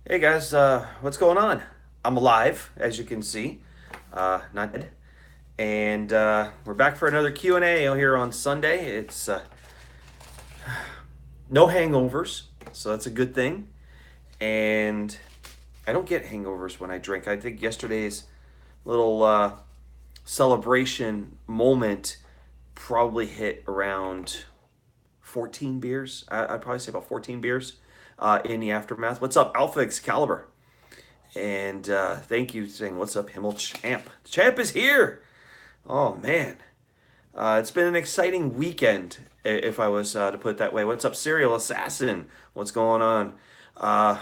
Hey guys, what's going on? I'm alive, as you can see, not dead, and we're back for another Q&A here on Sunday. It's no hangovers, so that's a good thing. And I don't get hangovers when I drink. I think yesterday's little celebration moment probably hit around 14 beers. I'd probably say about 14 beers in the aftermath. What's up, Alpha Excalibur? And thank you saying, what's up, Himmel Champ? Champ is here. Oh, man. It's been an exciting weekend, if I was to put it that way. What's up, Serial Assassin? What's going on? Uh,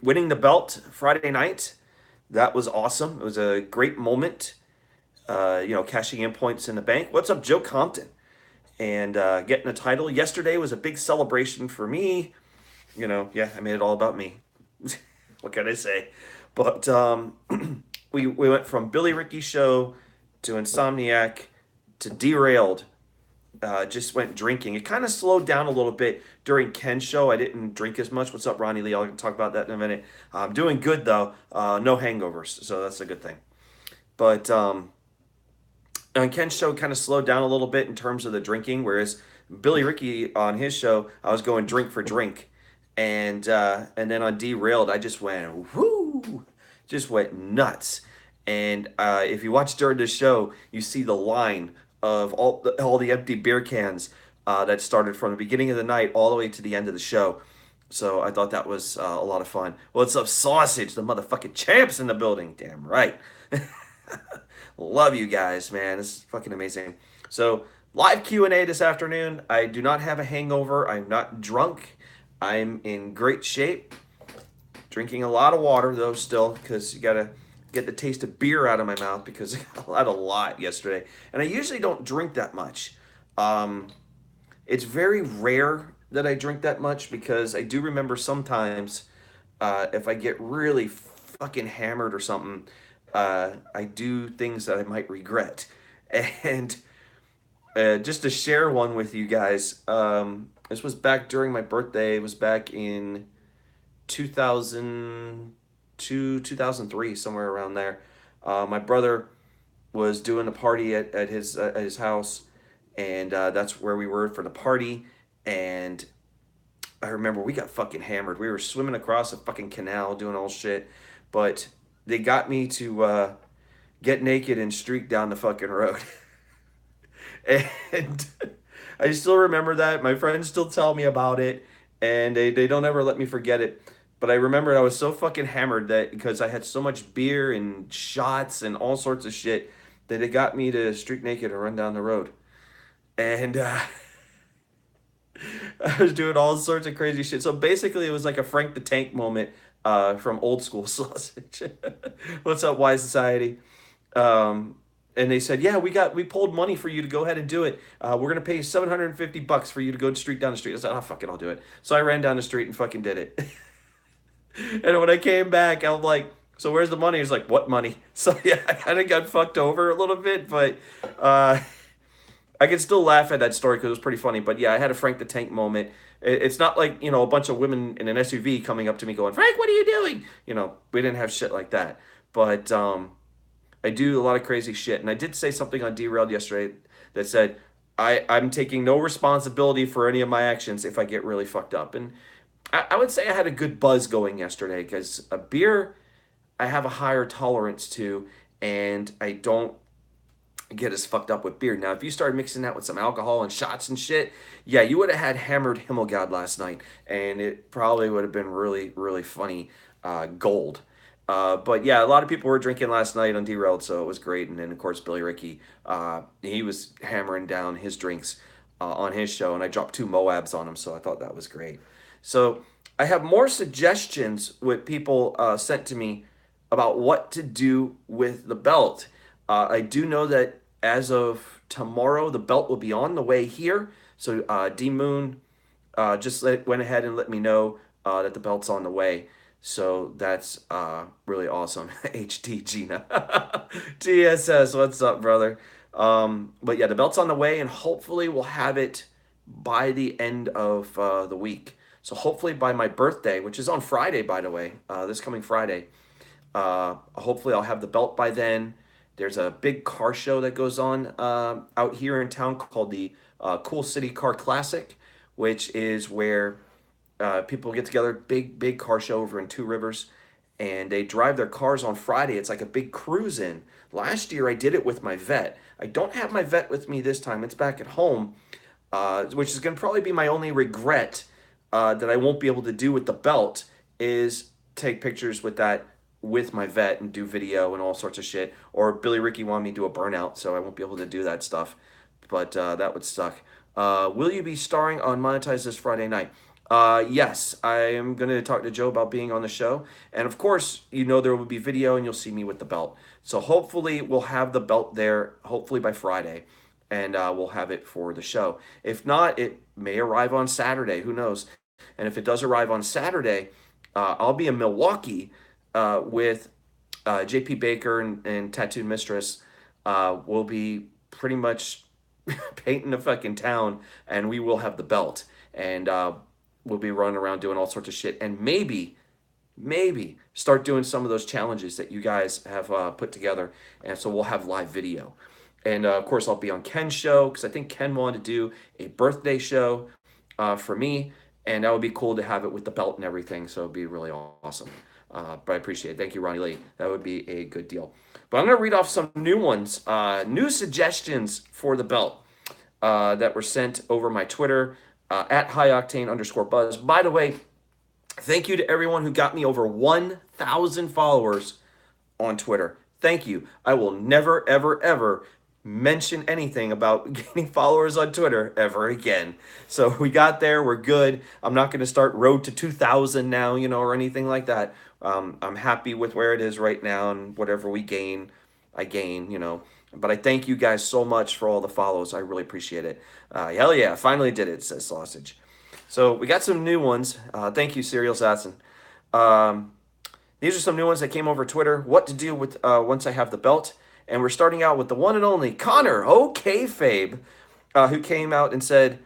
Winning the belt Friday night. That was awesome. It was a great moment. Cashing in points in the bank. What's up, Joe Compton? And getting a title. Yesterday was a big celebration for me. Yeah, I made it all about me. What can I say? But we went from Billy Ricky Show to Insomniac to Derailed. Just went drinking. It kind of slowed down a little bit during Ken's show. I didn't drink as much. What's up, Ronnie Lee? I'll talk about that in a minute. I'm doing good though. No hangovers, so that's a good thing. But on Ken's show, kind of slowed down a little bit in terms of the drinking, whereas Billy Ricky on his show, I was going drink for drink, and then on Derailed, I just went whoo, just went nuts. And if you watch during the show, you see the line of all the empty beer cans that started from the beginning of the night all the way to the end of the show. So I thought that was a lot of fun. What's up, Sausage? The motherfucking champs in the building. Damn right. Love you guys, man. This is fucking amazing. So live Q&A this afternoon. I do not have a hangover. I'm not drunk. I'm in great shape. Drinking a lot of water though still because you gotta get the taste of beer out of my mouth because I had a lot yesterday. And I usually don't drink that much. Um, it's very rare that I drink that much because I do remember sometimes if I get really fucking hammered or something, I do things that I might regret. And just to share one with you guys, this was back during my birthday. It was back in 2002, 2003, somewhere around there. My brother was doing a party at his house, and that's where we were for the party. And I remember we got fucking hammered. We were swimming across a fucking canal doing all shit, but they got me to get naked and streak down the fucking road. And I still remember that. My friends still tell me about it, and they don't ever let me forget it. But I remember I was so fucking hammered that because I had so much beer and shots and all sorts of shit that it got me to streak naked and run down the road. And I was doing all sorts of crazy shit. So basically, it was like a Frank the Tank moment from Old School Sausage. What's up, Wise Society? Um, and they said, "Yeah, we pulled money for you to go ahead and do it. We're gonna pay you $750 for you to go street down the street." I said, "Oh fuck it, I'll do it." So I ran down the street and fucking did it. And when I came back, I'm like, "So where's the money?" He's like, "What money?" So yeah, I kind of got fucked over a little bit, but uh, I can still laugh at that story because it was pretty funny. But yeah, I had a Frank the Tank moment. It's not like a bunch of women in an SUV coming up to me going, "Frank, what are you doing?" We didn't have shit like that, but I do a lot of crazy shit. And I did say something on Derailed yesterday that said, I'm taking no responsibility for any of my actions if I get really fucked up. And I would say I had a good buzz going yesterday because a beer I have a higher tolerance to, and I don't get as fucked up with beer. Now, if you started mixing that with some alcohol and shots and shit, yeah, you would have had hammered Himmelgod last night, and it probably would have been really, really funny gold. But yeah, a lot of people were drinking last night on Derailed, so it was great. And then, of course, Billy Ricky, he was hammering down his drinks on his show, and I dropped two Moabs on him, so I thought that was great. So I have more suggestions with people sent to me about what to do with the belt. I do know that as of tomorrow, the belt will be on the way here. So D Moon went ahead and let me know that the belt's on the way. So that's really awesome. HD Gina. TSS, what's up, brother? But yeah, the belt's on the way, and hopefully we'll have it by the end of the week. So hopefully by my birthday, which is on Friday, by the way, this coming Friday, hopefully I'll have the belt by then. There's a big car show that goes on out here in town called the Cool City Car Classic, which is where people get together, big car show over in Two Rivers, and they drive their cars on Friday. It's like a big cruise in. Last year I did it with my vet. I don't have my vet with me this time. It's back at home, which is going to probably be my only regret that I won't be able to do with the belt is take pictures with that with my vet and do video and all sorts of shit. Or Billy Ricky wanted me to do a burnout, so I won't be able to do that stuff. But that would suck. Will you be starring on Monetize this Friday night? Yes, I am going to talk to Joe about being on the show. And of course, you know there will be video and you'll see me with the belt. So hopefully we'll have the belt there, hopefully by Friday. And we'll have it for the show. If not, it may arrive on Saturday. Who knows? And if it does arrive on Saturday, I'll be in Milwaukee with JP Baker and Tattooed Mistress. We'll be pretty much painting the fucking town, and we will have the belt. And we'll be running around doing all sorts of shit. And maybe start doing some of those challenges that you guys have put together. And so we'll have live video. And of course, I'll be on Ken's show because I think Ken wanted to do a birthday show for me. And that would be cool to have it with the belt and everything. So it'd be really awesome. But I appreciate it. Thank you, Ronnie Lee. That would be a good deal. But I'm going to read off some new ones, new suggestions for the belt that were sent over my Twitter at highoctane_buzz. By the way, thank you to everyone who got me over 1,000 followers on Twitter. Thank you. I will never, ever, ever mention anything about getting followers on Twitter ever again. So we got there. We're good. I'm not going to start road to 2,000 now, or anything like that. I'm happy with where it is right now, and whatever we gain, I gain, But I thank you guys so much for all the follows. I really appreciate it. Hell yeah, finally did it, says Sausage. So we got some new ones. Thank you, Serial Assassin. These are some new ones that came over Twitter. What to do with once I have the belt. And we're starting out with the one and only Connor, okay, Fabe, who came out and said,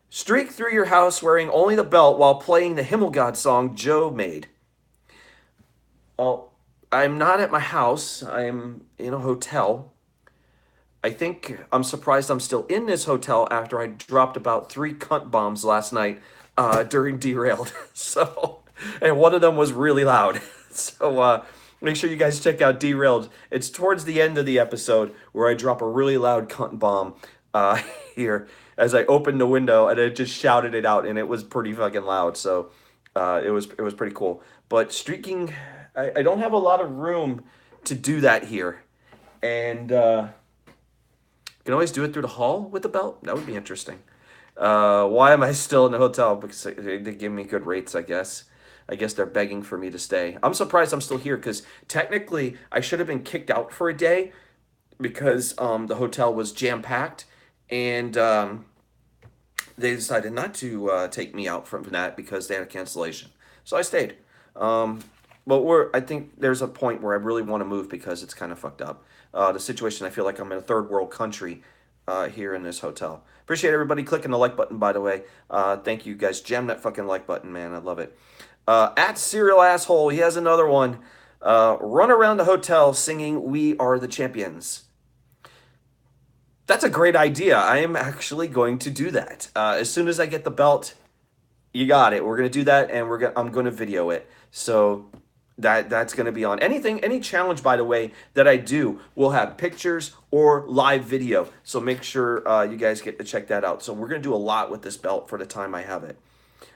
streak through your house wearing only the belt while playing the Himmelgod song Joe made. Well, I'm not at my house. I'm in a hotel. I think I'm surprised I'm still in this hotel after I dropped about 3 cunt bombs last night during Derailed. And one of them was really loud. So make sure you guys check out Derailed. It's towards the end of the episode where I drop a really loud cunt bomb here as I opened the window, and I just shouted it out, and it was pretty fucking loud. So it was pretty cool. But streaking, I don't have a lot of room to do that here, and can always do it through the hall with the belt. That would be interesting. Why am I still in the hotel? Because they give me good rates, I guess. I guess they're begging for me to stay. I'm surprised I'm still here because technically I should have been kicked out for a day because the hotel was jam-packed, and they decided not to take me out from that because they had a cancellation. So I stayed. But I think there's a point where I really want to move because it's kind of fucked up. The situation, I feel like I'm in a third world country here in this hotel. Appreciate everybody clicking the like button, by the way. Thank you guys. Jam that fucking like button, man. I love it. At Serial Asshole, he has another one. Run around the hotel singing We Are the Champions. That's a great idea. I am actually going to do that. As soon as I get the belt, you got it. We're going to do that, and I'm going to video it. So that's going to be on. Any challenge, by the way, that I do will have pictures or live video. So make sure you guys get to check that out. So we're going to do a lot with this belt for the time I have it.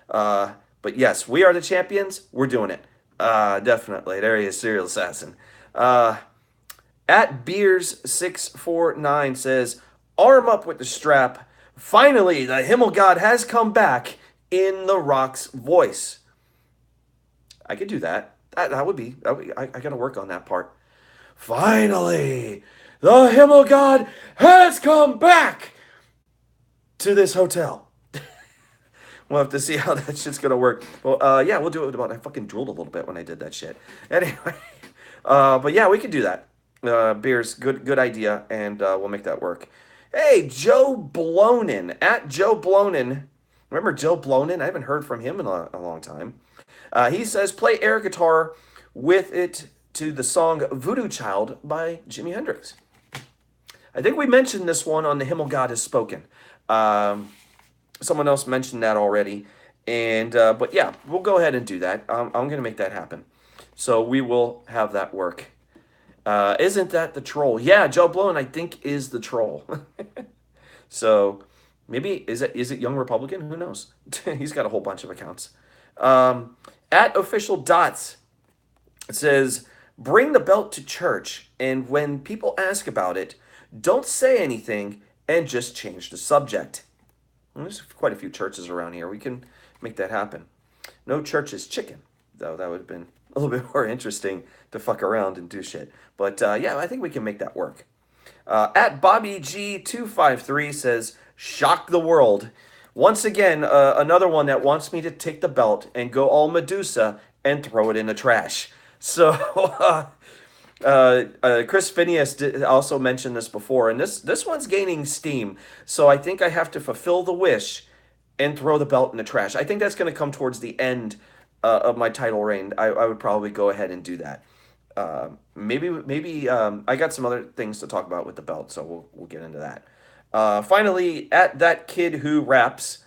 But yes, we are the champions. We're doing it. Definitely. There he is, Serial Assassin. At Beers649 says, arm up with the strap. Finally, the Himmelgod has come back in The Rock's voice. I could do that. That would be I got to work on that part. Finally, the Himmelgod has come back to this hotel. We'll have to see how that shit's going to work. Well, yeah, we'll do it about, I fucking drooled a little bit when I did that shit. Anyway, but yeah, we could do that. Beers, good idea, and we'll make that work. Hey, Joe Blonin, at Joe Blonin. Remember Joe Blonin? I haven't heard from him in a long time. He says, play air guitar with it to the song Voodoo Child by Jimi Hendrix. I think we mentioned this one on the Himmelgod Has Spoken. Um, Someone else mentioned that already. And but yeah, we'll go ahead and do that. I'm gonna make that happen. So we will have that work. Isn't that the troll? Yeah, Joe Blow, I think is the troll. So maybe is it Young Republican? Who knows? He's got a whole bunch of accounts. Um, at official dots, it says, bring the belt to church, and when people ask about it, don't say anything and just change the subject. Well, there's quite a few churches around here. We can make that happen. No church is chicken, though. That would have been a little bit more interesting to fuck around and do shit. But yeah, I think we can make that work. At Bobby G253 says, shock the world. Once again, another one that wants me to take the belt and go all Medusa and throw it in the trash. So, Chris Phineas also mentioned this before, and this one's gaining steam. So I think I have to fulfill the wish and throw the belt in the trash. I think that's going to come towards the end of my title reign. I would probably go ahead and do that. Maybe I got some other things to talk about with the belt, so we'll get into that. Finally, at that kid who raps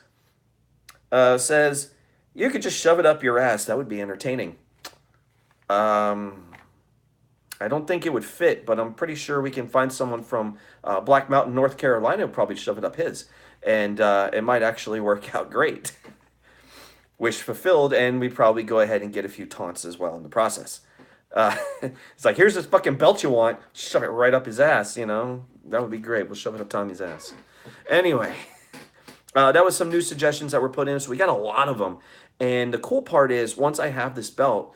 says, you could just shove it up your ass. That would be entertaining. I don't think it would fit, but I'm pretty sure we can find someone from Black Mountain, North Carolina, who probably shove it up his, and it might actually work out great. Wish fulfilled, and we probably go ahead and get a few taunts as well in the process. It's like, here's this fucking belt you want, shove it right up his ass, you know? That would be great. We'll shove it up Tommy's ass. Anyway, that was some new suggestions that were put in, so we got a lot of them. And the cool part is, once I have this belt,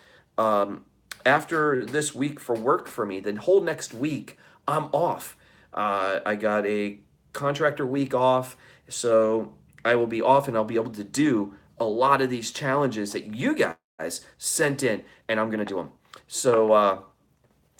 after this week for work for me, the whole next week, I'm off. I got a contractor week off, so I will be off and I'll be able to do a lot of these challenges that you guys sent in, and I'm going to do them. So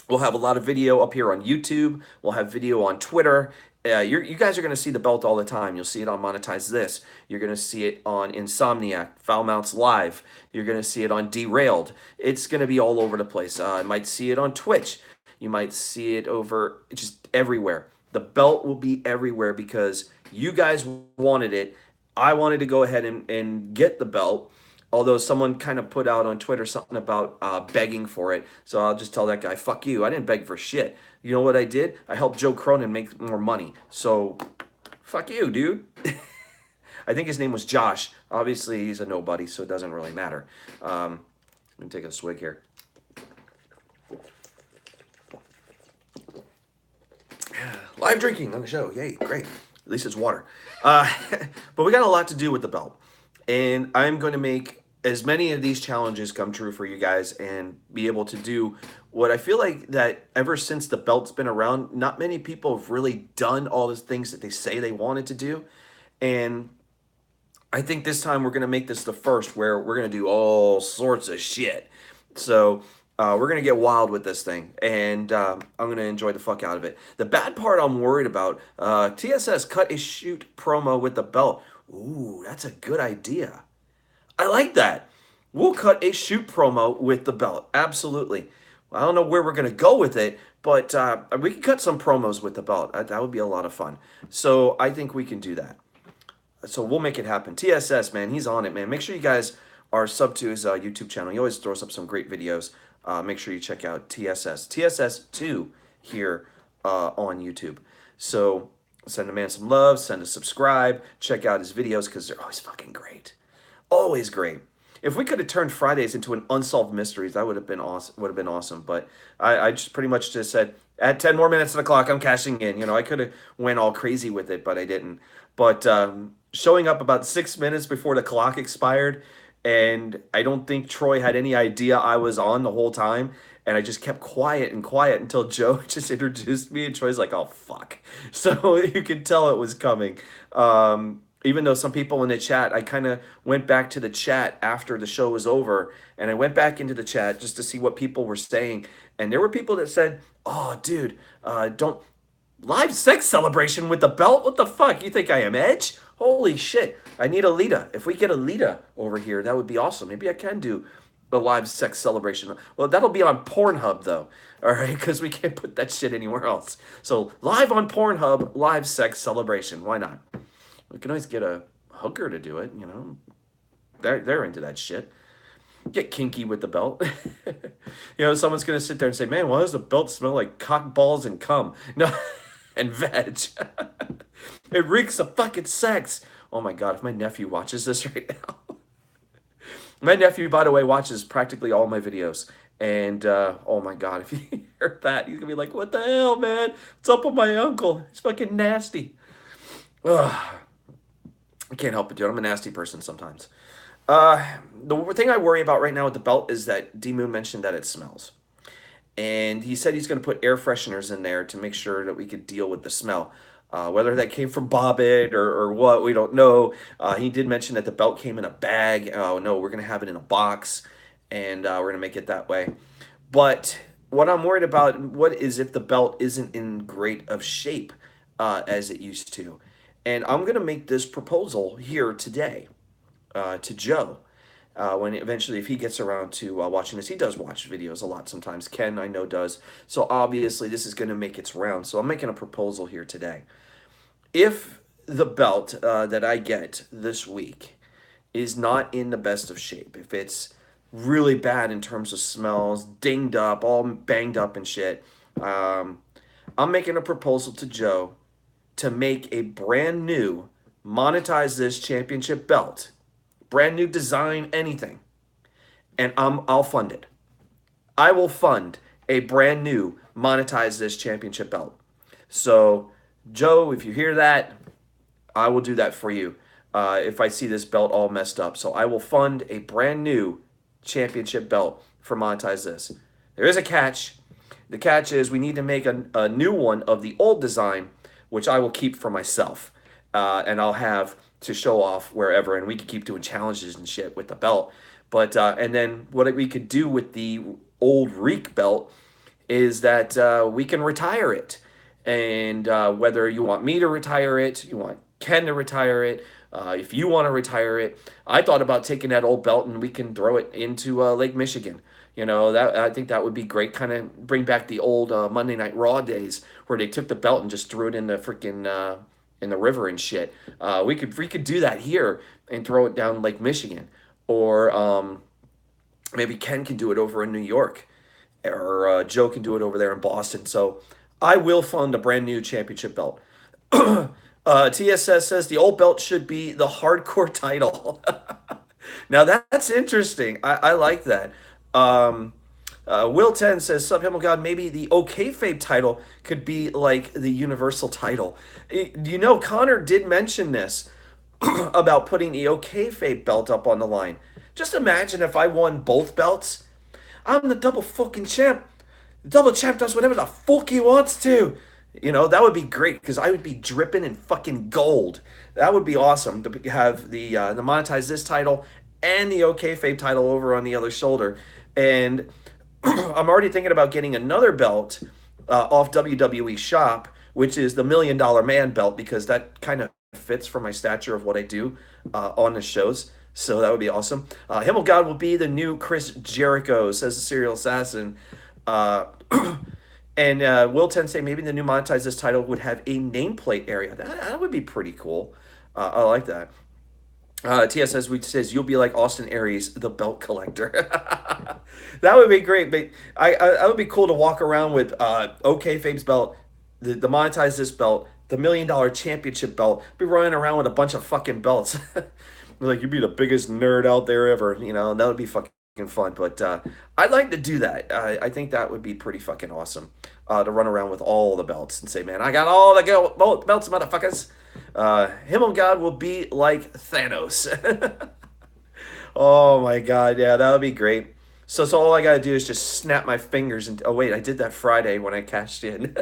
we'll have a lot of video up here on YouTube. We'll have video on Twitter. You guys are going to see the belt all the time. You'll see it on Monetize This. You're going to see it on Insomniac, Foul Mounts Live. You're going to see it on Derailed. It's going to be all over the place. You might see it on Twitch. You might see it over just everywhere. The belt will be everywhere because you guys wanted it. I wanted to go ahead and get the belt. Although someone kind of put out on Twitter something about begging for it. So I'll just tell that guy, fuck you. I didn't beg for shit. You know what I did? I helped Joe Cronin make more money. So fuck you, dude. I think his name was Josh. Obviously, he's a nobody, so it doesn't really matter. Let me take a swig here. Live drinking on the show. Yay, great. At least it's water. But we got a lot to do with the belt. And I'm going to make as many of these challenges come true for you guys and be able to do what I feel like that ever since the belt's been around, not many people have really done all the things that they say they wanted to do. And I think this time we're going to make this the first where we're going to do all sorts of shit. So we're going to get wild with this thing, and I'm going to enjoy the fuck out of it. The bad part I'm worried about, TSS cut a shoot promo with the belt. Ooh, that's a good idea. I like that. We'll cut a shoot promo with the belt. Absolutely. I don't know where we're going to go with it, but we can cut some promos with the belt. That would be a lot of fun. So I think we can do that. So we'll make it happen. TSS, man, he's on it, man. Make sure you guys are sub to his YouTube channel. He always throws up some great videos. Make sure you check out TSS. TSS2 here on YouTube. So send the man some love. Send a subscribe. Check out his videos because they're always fucking great. Always great. If we could have turned Fridays into an unsolved mysteries, that would have been awesome. Would have been awesome. But I just pretty much just said, add 10 more minutes to the clock, I'm cashing in. You know, I could have went all crazy with it, but I didn't. But showing up about 6 minutes before the clock expired, and I don't think Troy had any idea I was on the whole time. And I just kept quiet and quiet until Joe just introduced me, and Troy's like, oh, fuck. So you could tell it was coming. Even though some people in the chat, I kind of went back to the chat after the show was over, and I went back into the chat just to see what people were saying. And there were people that said, oh, dude, don't live sex celebration with the belt? What the fuck? You think I am Edge? Holy shit! I need a Lita. If we get a Lita over here, that would be awesome. Maybe I can do a live sex celebration. Well, that'll be on Pornhub though. All right, because we can't put that shit anywhere else. So live on Pornhub, live sex celebration. Why not? We can always get a hooker to do it. You know, they're into that shit. Get kinky with the belt. Someone's gonna sit there and say, "Man, why does the belt smell like cock balls and cum?" No, and veg. It reeks of fucking sex. Oh my god! If my nephew watches this right now, my nephew, by the way, watches practically all my videos, and oh my god, if he heard that, he's gonna be like, "What the hell, man? What's up with my uncle? He's fucking nasty." Ugh. I can't help it, dude. I'm a nasty person sometimes. The thing I worry about right now with the belt is that D Moon mentioned that it smells. And he said he's going to put air fresheners in there to make sure that we could deal with the smell. Whether that came from Bobbit or what, we don't know. He did mention that the belt came in a bag. Oh, no, we're going to have it in a box, and we're going to make it that way. But what I'm worried about, what is if the belt isn't in great of shape as it used to? And I'm going to make this proposal here today to Joe. When eventually, if he gets around to watching this, he does watch videos a lot sometimes. Ken, I know, does. So obviously, this is going to make its round. So I'm making a proposal here today. If the belt that I get this week is not in the best of shape, if it's really bad in terms of smells, dinged up, all banged up and shit, I'm making a proposal to Joe to make a brand new, monetize this championship belt, brand new design, anything, and I'll fund it. I will fund a brand new, monetize this championship belt. So, Joe, if you hear that, I will do that for you if I see this belt all messed up. So I will fund a brand new championship belt for monetize this. There is a catch. The catch is we need to make a new one of the old design, which I will keep for myself. And I'll have to show off wherever, and we could keep doing challenges and shit with the belt. But and then what we could do with the old Reek belt is that we can retire it. And whether you want me to retire it, you want Ken to retire it, if you want to retire it, I thought about taking that old belt and we can throw it into Lake Michigan. That I think that would be great. Kind of bring back the old Monday Night Raw days where they took the belt and just threw it in the freaking in the river and shit. We could do that here and throw it down Lake Michigan, or maybe Ken can do it over in New York, or Joe can do it over there in Boston. So I will fund a brand new championship belt. TSS says the old belt should be the hardcore title. Now that's interesting. I like that. Will 10 says, Sub Himmelgod, maybe the OK title could be like the universal title. Connor did mention this about putting the OK belt up on the line. Just imagine if I won both belts. I'm the double fucking champ. The double champ does whatever the fuck he wants to. That would be great because I would be dripping in fucking gold. That would be awesome to have the monetize this title and the OK title over on the other shoulder. And I'm already thinking about getting another belt off WWE Shop, which is the $1 Million Man belt, because that kind of fits for my stature of what I do on the shows. So that would be awesome. Himmelgod will be the new Chris Jericho, says the Serial Assassin. And Will 10 say maybe the new monetize this title would have a nameplate area. That would be pretty cool. I like that. TSS says you'll be like Austin Aries, the belt collector. That would be great. But I would be cool to walk around with OK Fabe's belt, the monetize this belt, the $1 Million Championship belt. Be running around with a bunch of fucking belts. Like you'd be the biggest nerd out there ever. That would be fucking fun. But I'd like to do that. I think that would be pretty fucking awesome to run around with all the belts and say, man, I got all the belts, motherfuckers. Himmelgod will be like Thanos. Oh my god, yeah, that would be great. So all I gotta do is just snap my fingers and oh wait, I did that Friday when I cashed in.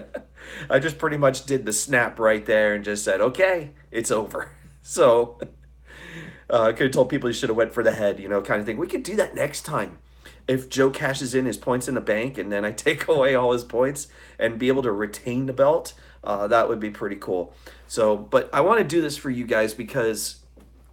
I just pretty much did the snap right there and just said, okay, it's over. So I could have told people you should have went for the head, kind of thing. We could do that next time. if Joe cashes in his points in the bank and then I take away all his points and be able to retain the belt, that would be pretty cool. So, but I want to do this for you guys because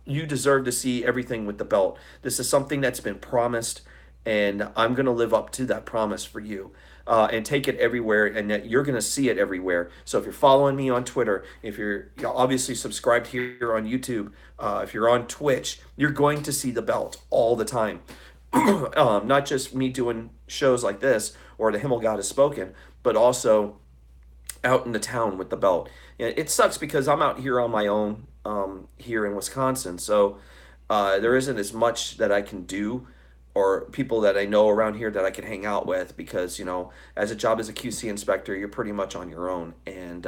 you deserve to see everything with the belt. This is something that's been promised, and I'm going to live up to that promise for you. And take it everywhere, and that you're going to see it everywhere. So if you're following me on Twitter, if you're obviously subscribed here on YouTube, if you're on Twitch, you're going to see the belt all the time. Not just me doing shows like this or the Himmelgod has spoken, but also out in the town with the belt. Yeah, it sucks because I'm out here on my own here in Wisconsin, so there isn't as much that I can do or people that I know around here that I can hang out with because as a job as a QC inspector, you're pretty much on your own, and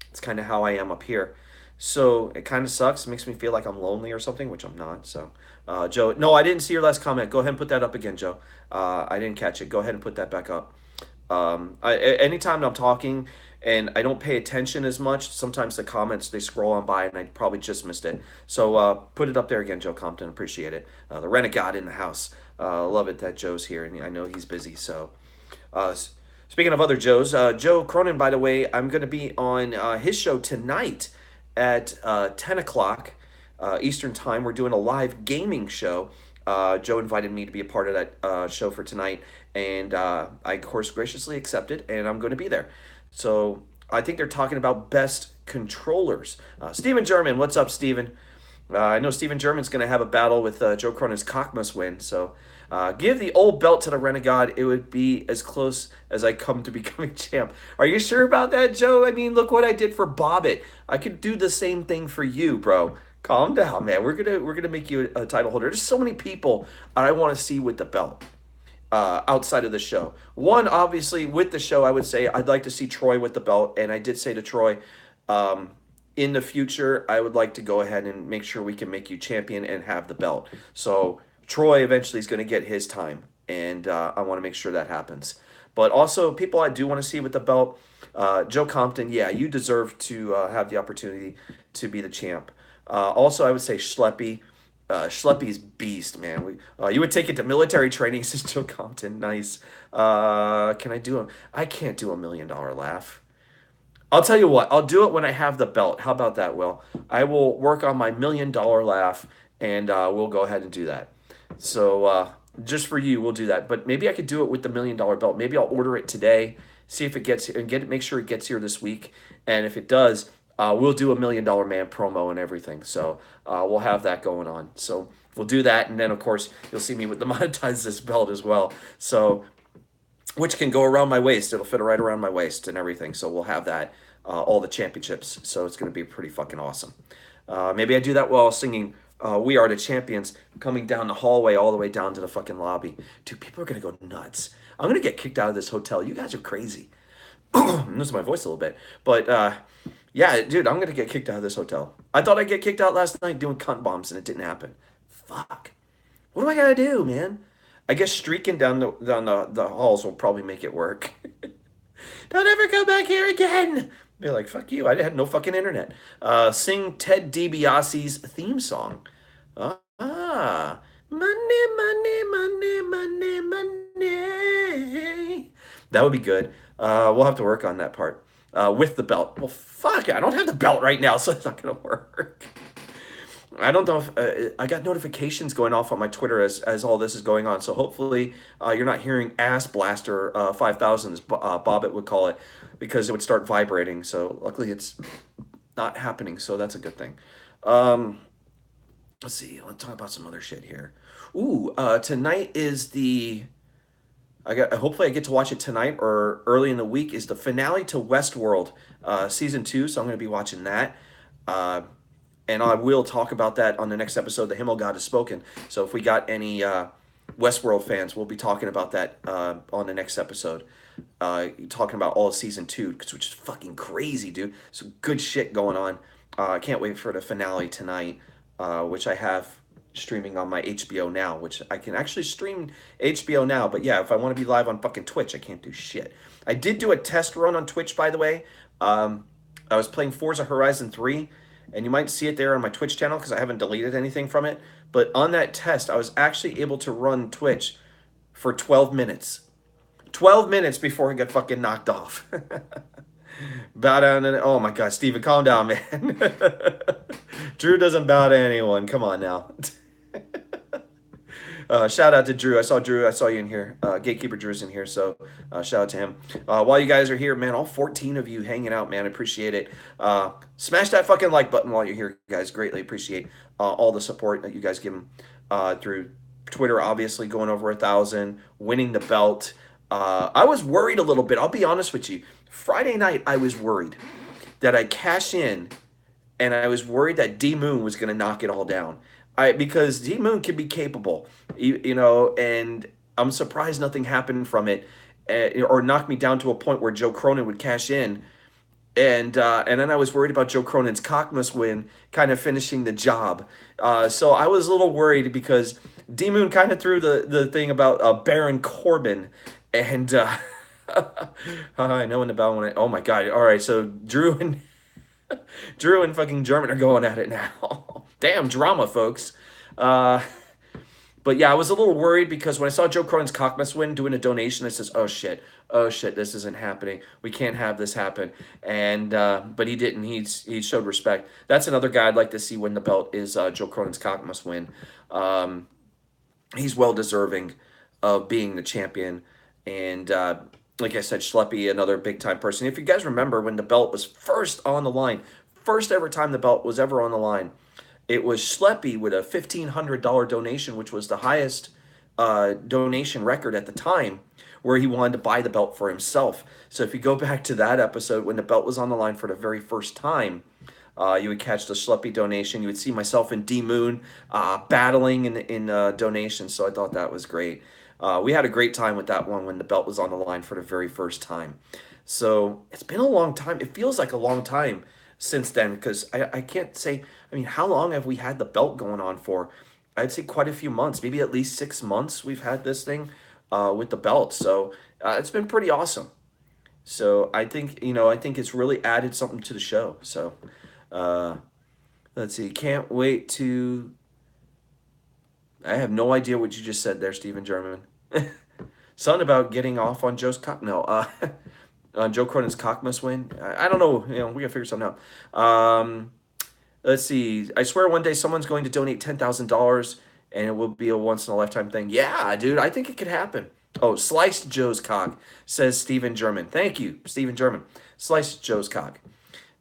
it's kind of how I am up here. So it kind of sucks. It makes me feel like I'm lonely or something, which I'm not. So, Joe, no, I didn't see your last comment. Go ahead and put that up again, Joe. I didn't catch it. Go ahead and put that back up. Anytime I'm talking and I don't pay attention as much, sometimes the comments they scroll on by and I probably just missed it. So put it up there again, Joe Compton. Appreciate it. The Renegade in the house. Love it that Joe's here, and I know he's busy. So, speaking of other Joes, Joe Cronin, by the way, I'm going to be on his show tonight at 10 o'clock Eastern Time. We're doing a live gaming show. Joe invited me to be a part of that show for tonight, and I, of course, graciously accepted, and I'm going to be there. So I think they're talking about best controllers. Steven German, what's up, Steven? I know Steven German's going to have a battle with Joe Cronin's cock must win. So give the old belt to the Renegade. It would be as close as I come to becoming champ. Are you sure about that, Joe? I mean, look what I did for Bobbit. I could do the same thing for you, bro. Calm down, man. We're gonna make you a title holder. There's so many people I want to see with the belt outside of the show. One, obviously, with the show, I would say I'd like to see Troy with the belt, and I did say to Troy, um, in the future, I would like to go ahead and make sure we can make you champion and have the belt. So Troy eventually is going to get his time, and I want to make sure that happens. But also, people I do want to see with the belt, Joe Compton, yeah, you deserve to have the opportunity to be the champ. Also, I would say Schleppy. Schleppy's beast, man. You would take it to military training, says Joe Compton. Nice. Can I do I can't do $1 million laugh. I'll tell you what, I'll do it when I have the belt. How about that, Will? I will work on my $1 million laugh, and we'll go ahead and do that. So just for you, we'll do that. But maybe I could do it with the $1 million belt. Maybe I'll order it today, see if it gets and get it, make sure it gets here this week. And if it does, we'll do $1 million man promo and everything. So we'll have that going on. So we'll do that, and then of course you'll see me with the monetize this belt as well. So which can go around my waist. It'll fit right around my waist and everything. So we'll have that, all the championships. So it's going to be pretty fucking awesome. Maybe I do that while singing We Are the Champions, coming down the hallway all the way down to the fucking lobby. Dude, people are going to go nuts. I'm going to get kicked out of this hotel. You guys are crazy. Lose my voice a little bit. But yeah, dude, I'm going to get kicked out of this hotel. I thought I'd get kicked out last night doing cunt bombs, and it didn't happen. Fuck. What do I got to do, man? I guess streaking down the halls will probably make it work. Don't ever come back here again. Be like, fuck you. I had no fucking internet. Sing Ted DiBiase's theme song. Money, money, money, money, money. That would be good. We'll have to work on that part with the belt. Well, fuck, I don't have the belt right now, so it's not gonna work. I don't know if I got notifications going off on my Twitter as all this is going on. So hopefully you're not hearing ass blaster 5,000 as Bobbit would call it, because it would start vibrating. So luckily it's not happening. So that's a good thing. Let's see. Let's talk about some other shit here. Ooh, tonight is the hopefully I get to watch it tonight or early in the week is the finale to Westworld season 2. So I'm going to be watching that. And I will talk about that on the next episode. The Himmelgod has spoken. So if we got any Westworld fans, we'll be talking about that on the next episode. Talking about all of season 2, which is fucking crazy, dude. Some good shit going on. I can't wait for the finale tonight, which I have streaming on my HBO Now, which I can actually stream HBO Now. But yeah, if I want to be live on fucking Twitch, I can't do shit. I did do a test run on Twitch, by the way. I was playing Forza Horizon 3. And you might see it there on my Twitch channel because I haven't deleted anything from it. But on that test, I was actually able to run Twitch for 12 minutes. 12 minutes before he got fucking knocked off. Bow down and oh my god, Steven, calm down, man. Drew doesn't bow to anyone. Come on now. Shout out to Drew. I saw Drew. I saw you in here. Gatekeeper Drew's in here, so shout out to him. While you guys are here, man, all 14 of you hanging out, man, I appreciate it. Smash that fucking like button while you're here, guys. Greatly appreciate all the support that you guys give him through Twitter. Obviously, going over 1,000, winning the belt. I was worried a little bit. I'll be honest with you. Friday night, I was worried that I'd cash in, and I was worried that D Moon was going to knock it all down. Because D Moon can be capable, you know, and I'm surprised nothing happened from it, or knocked me down to a point where Joe Cronin would cash in, and then I was worried about Joe Cronin's Cockmas win kind of finishing the job. So I was a little worried because D Moon kind of threw the thing about Baron Corbin, and I know when the bell went. Oh my god! All right, so Drew and fucking German are going at it now. Damn drama, folks. Uh, but yeah, I was a little worried because when I saw Joe Cronin's Cockmas win doing a donation, I says, oh shit, this isn't happening. We can't have this happen. And but he didn't. He showed respect. That's another guy I'd like to see win the belt is Joe Cronin's Cockmas win. He's well deserving of being the champion. And like I said, Schleppy, another big time person. If you guys remember when the belt was first on the line, first ever time the belt was ever on the line, it was Schleppy with a $1,500 donation, which was the highest donation record at the time, where he wanted to buy the belt for himself. So if you go back to that episode when the belt was on the line for the very first time, you would catch the Schleppy donation. You would see myself and D Moon battling in donations. So I thought that was great. We had a great time with that one when the belt was on the line for the very first time. So it's been a long time. It feels like a long time since then because I can't say, I mean, how long have we had the belt going on for? I'd say quite a few months, maybe at least 6 months we've had this thing with the belt. So it's been pretty awesome. So I think, I think it's really added something to the show. So let's see. Can't wait to. I have no idea what you just said there, Stephen German. Something about getting off on Joe's cock. No, on Joe Cronin's Cockmas win. I don't know. We gotta figure something out. Let's see. I swear one day someone's going to donate $10,000 and it will be a once in a lifetime thing. Yeah, dude. I think it could happen. Oh, sliced Joe's cock, says Stephen German. Thank you, Stephen German. Sliced Joe's cock.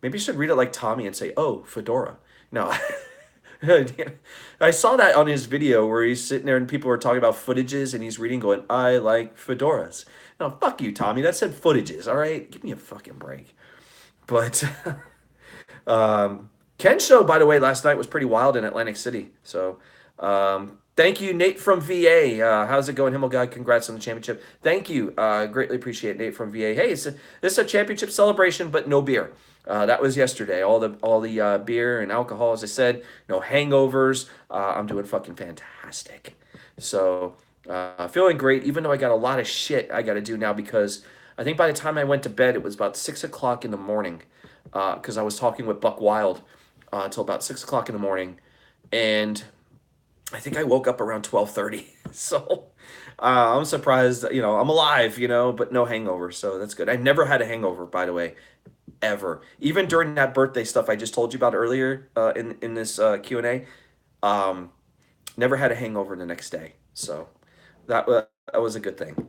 Maybe you should read it like Tommy and say, "Oh, fedora." No. I saw that on his video where he's sitting there and people are talking about footages and he's reading going, "I like fedoras." No, fuck you, Tommy. That said footages, all right? Give me a fucking break. But Ken's show, by the way, last night was pretty wild in Atlantic City. So thank you, Nate from VA. How's it going, Himmelgod? Congrats on the championship. Thank you. Greatly appreciate Nate from VA. Hey, this is a championship celebration, but no beer. That was yesterday. All the beer and alcohol, as I said, no hangovers. I'm doing fucking fantastic. So feeling great, even though I got a lot of shit I got to do now because I think by the time I went to bed, it was about 6 o'clock in the morning because I was talking with Buck Wild until about 6 o'clock in the morning. And I think I woke up around 12:30. So I'm surprised, I'm alive, but no hangover. So that's good. I never had a hangover, by the way. Ever, even during that birthday stuff I just told you about earlier in this Q&A, never had a hangover the next day. So that was a good thing.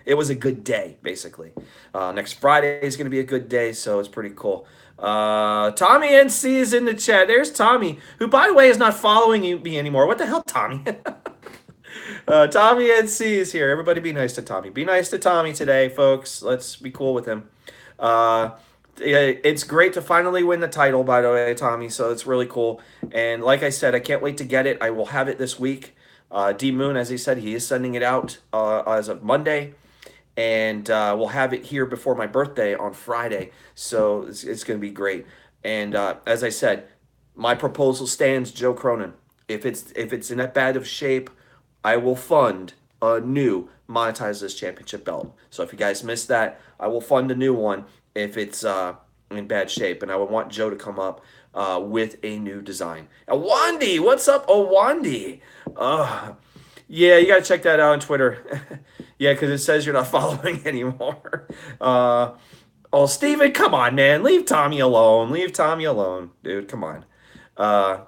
It was a good day, basically. Next Friday is going to be a good day, so it's pretty cool. Tommy NC is in the chat. There's Tommy, who, by the way, is not following me anymore. What the hell, Tommy? Tommy NC is here. Everybody be nice to Tommy. Be nice to Tommy today, folks. Let's be cool with him. It's great to finally win the title, by the way, Tommy, so it's really cool. And like I said, I can't wait to get it. I will have it this week. D Moon, as he said, he is sending it out as of Monday, and we'll have it here before my birthday on Friday, so it's going to be great. And as I said, my proposal stands, Joe Cronin. If it's in that bad of shape, I will fund a new monetize this championship belt. So if you guys missed that, I will fund a new one if it's in bad shape. And I would want Joe to come up with a new design. Wandy, what's up, Wandy? Yeah, you gotta check that out on Twitter. Yeah, because it says you're not following anymore. Uh, oh, Steven, come on, man. Leave Tommy alone. Leave Tommy alone, dude. Come on. Uh,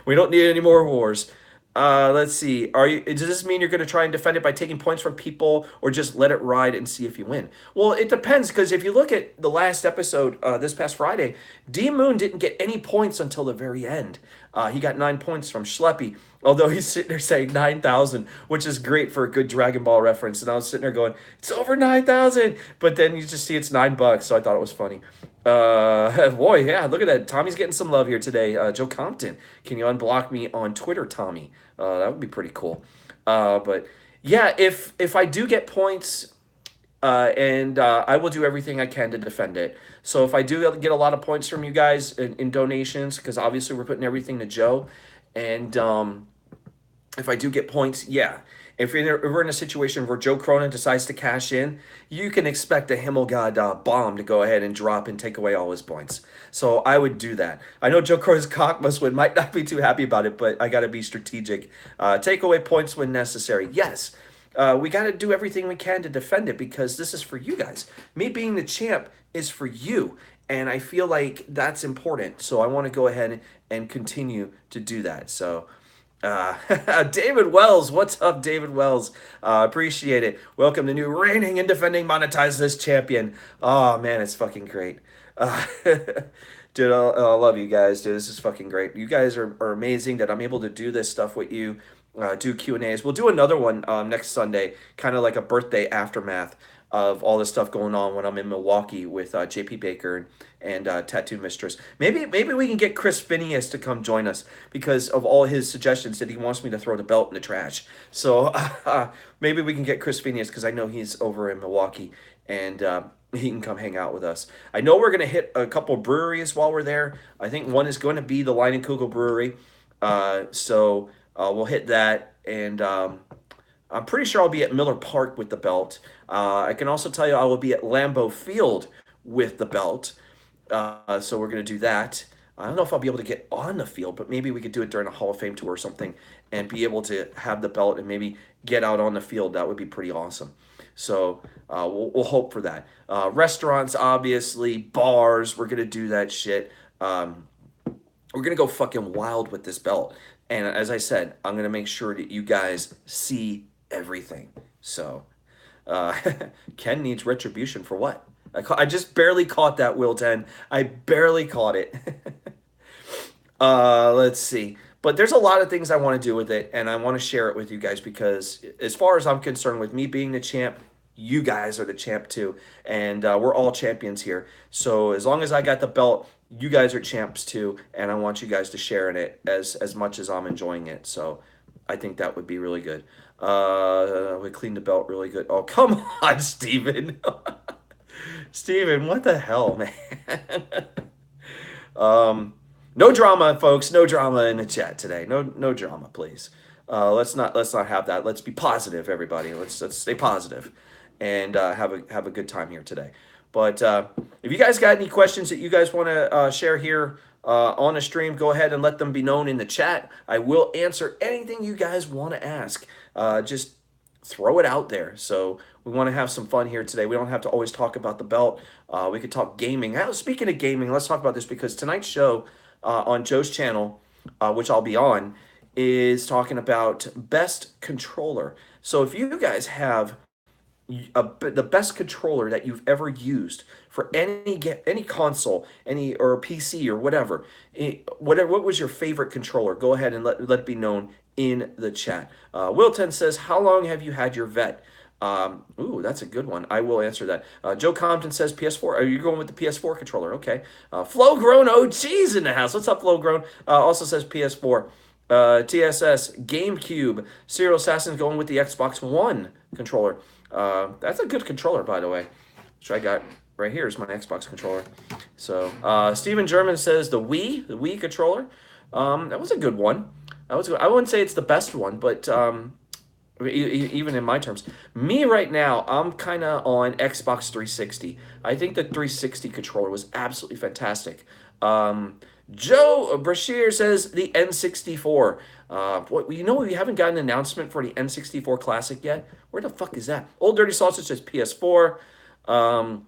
we don't need any more wars. Let's see. Are you? Does this mean you're going to try and defend it by taking points from people, or just let it ride and see if you win? Well, it depends because if you look at the last episode, this past Friday, D Moon didn't get any points until the very end. He got 9 points from Schleppy, although he's sitting there saying 9,000, which is great for a good Dragon Ball reference. And I was sitting there going, "It's over 9,000," but then you just see it's $9, so I thought it was funny. Boy, yeah, look at that. Tommy's getting some love here today. Joe Compton, can you unblock me on Twitter, Tommy? That would be pretty cool. But yeah, if I do get points, and I will do everything I can to defend it. So if I do get a lot of points from you guys in donations, because obviously we're putting everything to Joe, and if I do get points, yeah. If we're in a situation where Joe Cronin decides to cash in, you can expect a Himmelgod bomb to go ahead and drop and take away all his points. So I would do that. I know Joe Cronin's cockmuswood might not be too happy about it, but I got to be strategic. Take away points when necessary. Yes, we got to do everything we can to defend it because this is for you guys. Me being the champ is for you. And I feel like that's important. So I want to go ahead and continue to do that. So. David Wells, what's up, David Wells? Appreciate it. Welcome to new reigning and defending monetize this champion. Oh man, it's fucking great. Dude, I love you guys, dude. This is fucking great. You guys are amazing that I'm able to do this stuff with you. Do Q&As. We'll do another one next Sunday, kind of like a birthday aftermath of all this stuff going on when I'm in Milwaukee with JP Baker and Tattoo Mistress. Maybe we can get Chris Phineas to come join us because of all his suggestions that he wants me to throw the belt in the trash. So maybe we can get Chris Phineas because I know he's over in Milwaukee and he can come hang out with us. I know we're going to hit a couple breweries while we're there. I think one is going to be the Leinenkugel Brewery. So we'll hit that and I'm pretty sure I'll be at Miller Park with the belt. I can also tell you I will be at Lambeau Field with the belt. So we're going to do that. I don't know if I'll be able to get on the field, but maybe we could do it during a Hall of Fame tour or something and be able to have the belt and maybe get out on the field. That would be pretty awesome. So we'll hope for that. Restaurants, obviously, bars, we're going to do that shit. We're going to go fucking wild with this belt. And as I said, I'm going to make sure that you guys see everything. So, Ken needs retribution for what? I just barely caught that, Will 10. I barely caught it. Let's see. But there's a lot of things I want to do with it, and I want to share it with you guys because as far as I'm concerned, with me being the champ, you guys are the champ too. And we're all champions here. So as long as I got the belt, you guys are champs too, and I want you guys to share in it as much as I'm enjoying it. So I think that would be really good. We cleaned the belt really good. Oh, come on, Steven. Steven, what the hell, man? No drama, folks. No drama in the chat today. No drama, please. Let's not have that. Let's be positive, everybody. Let's stay positive and have a good time here today. But if you guys got any questions that you guys want to share here on the stream, go ahead and let them be known in the chat. I will answer anything you guys want to ask. Just throw it out there. So we want to have some fun here today. We don't have to always talk about the belt. We could talk gaming. Speaking of gaming, let's talk about this because tonight's show on Joe's channel, which I'll be on, is talking about best controller. So if you guys have the best controller that you've ever used for any console, or PC or whatever, what was your favorite controller? Go ahead and let it be known in the chat. Wilton says, "How long have you had your vet?" Ooh, that's a good one. I will answer that. Joe Compton says PS4. Are you going with the PS4 controller? Okay. Flow Grown OG's in the house. What's up, Flow Grown? Also says PS4. TSS GameCube. Serial Assassin's going with the Xbox One controller. That's a good controller, by the way, which I got right here is my Xbox controller. So Steven German says the Wii controller. That was a good one. That was good. I wouldn't say it's the best one, but even in my terms, me right now, I'm kind of on Xbox 360. I think the 360 controller was absolutely fantastic. Joe Brashear says the N64. You know, we haven't got an announcement for the N64 Classic yet. Where the fuck is that? Old Dirty Sausage says PS4. Um,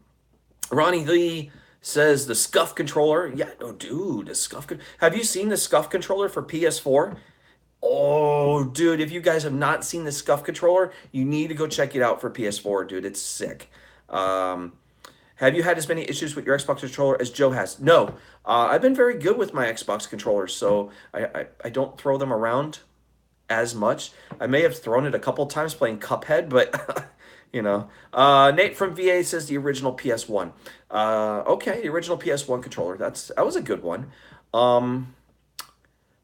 Ronnie Lee says the Scuff controller. Yeah, oh, dude, the Scuff. Have you seen the Scuff controller for PS4? Oh, dude, if you guys have not seen the Scuff controller, you need to go check it out for PS4, dude. It's sick. Um, have you had as many issues with your Xbox controller as Joe has? No. I've been very good with my Xbox controllers, so I don't throw them around as much. I may have thrown it a couple times playing Cuphead, but you know. Nate from VA says the original PS1. Okay, the original PS1 controller. That was a good one. Um,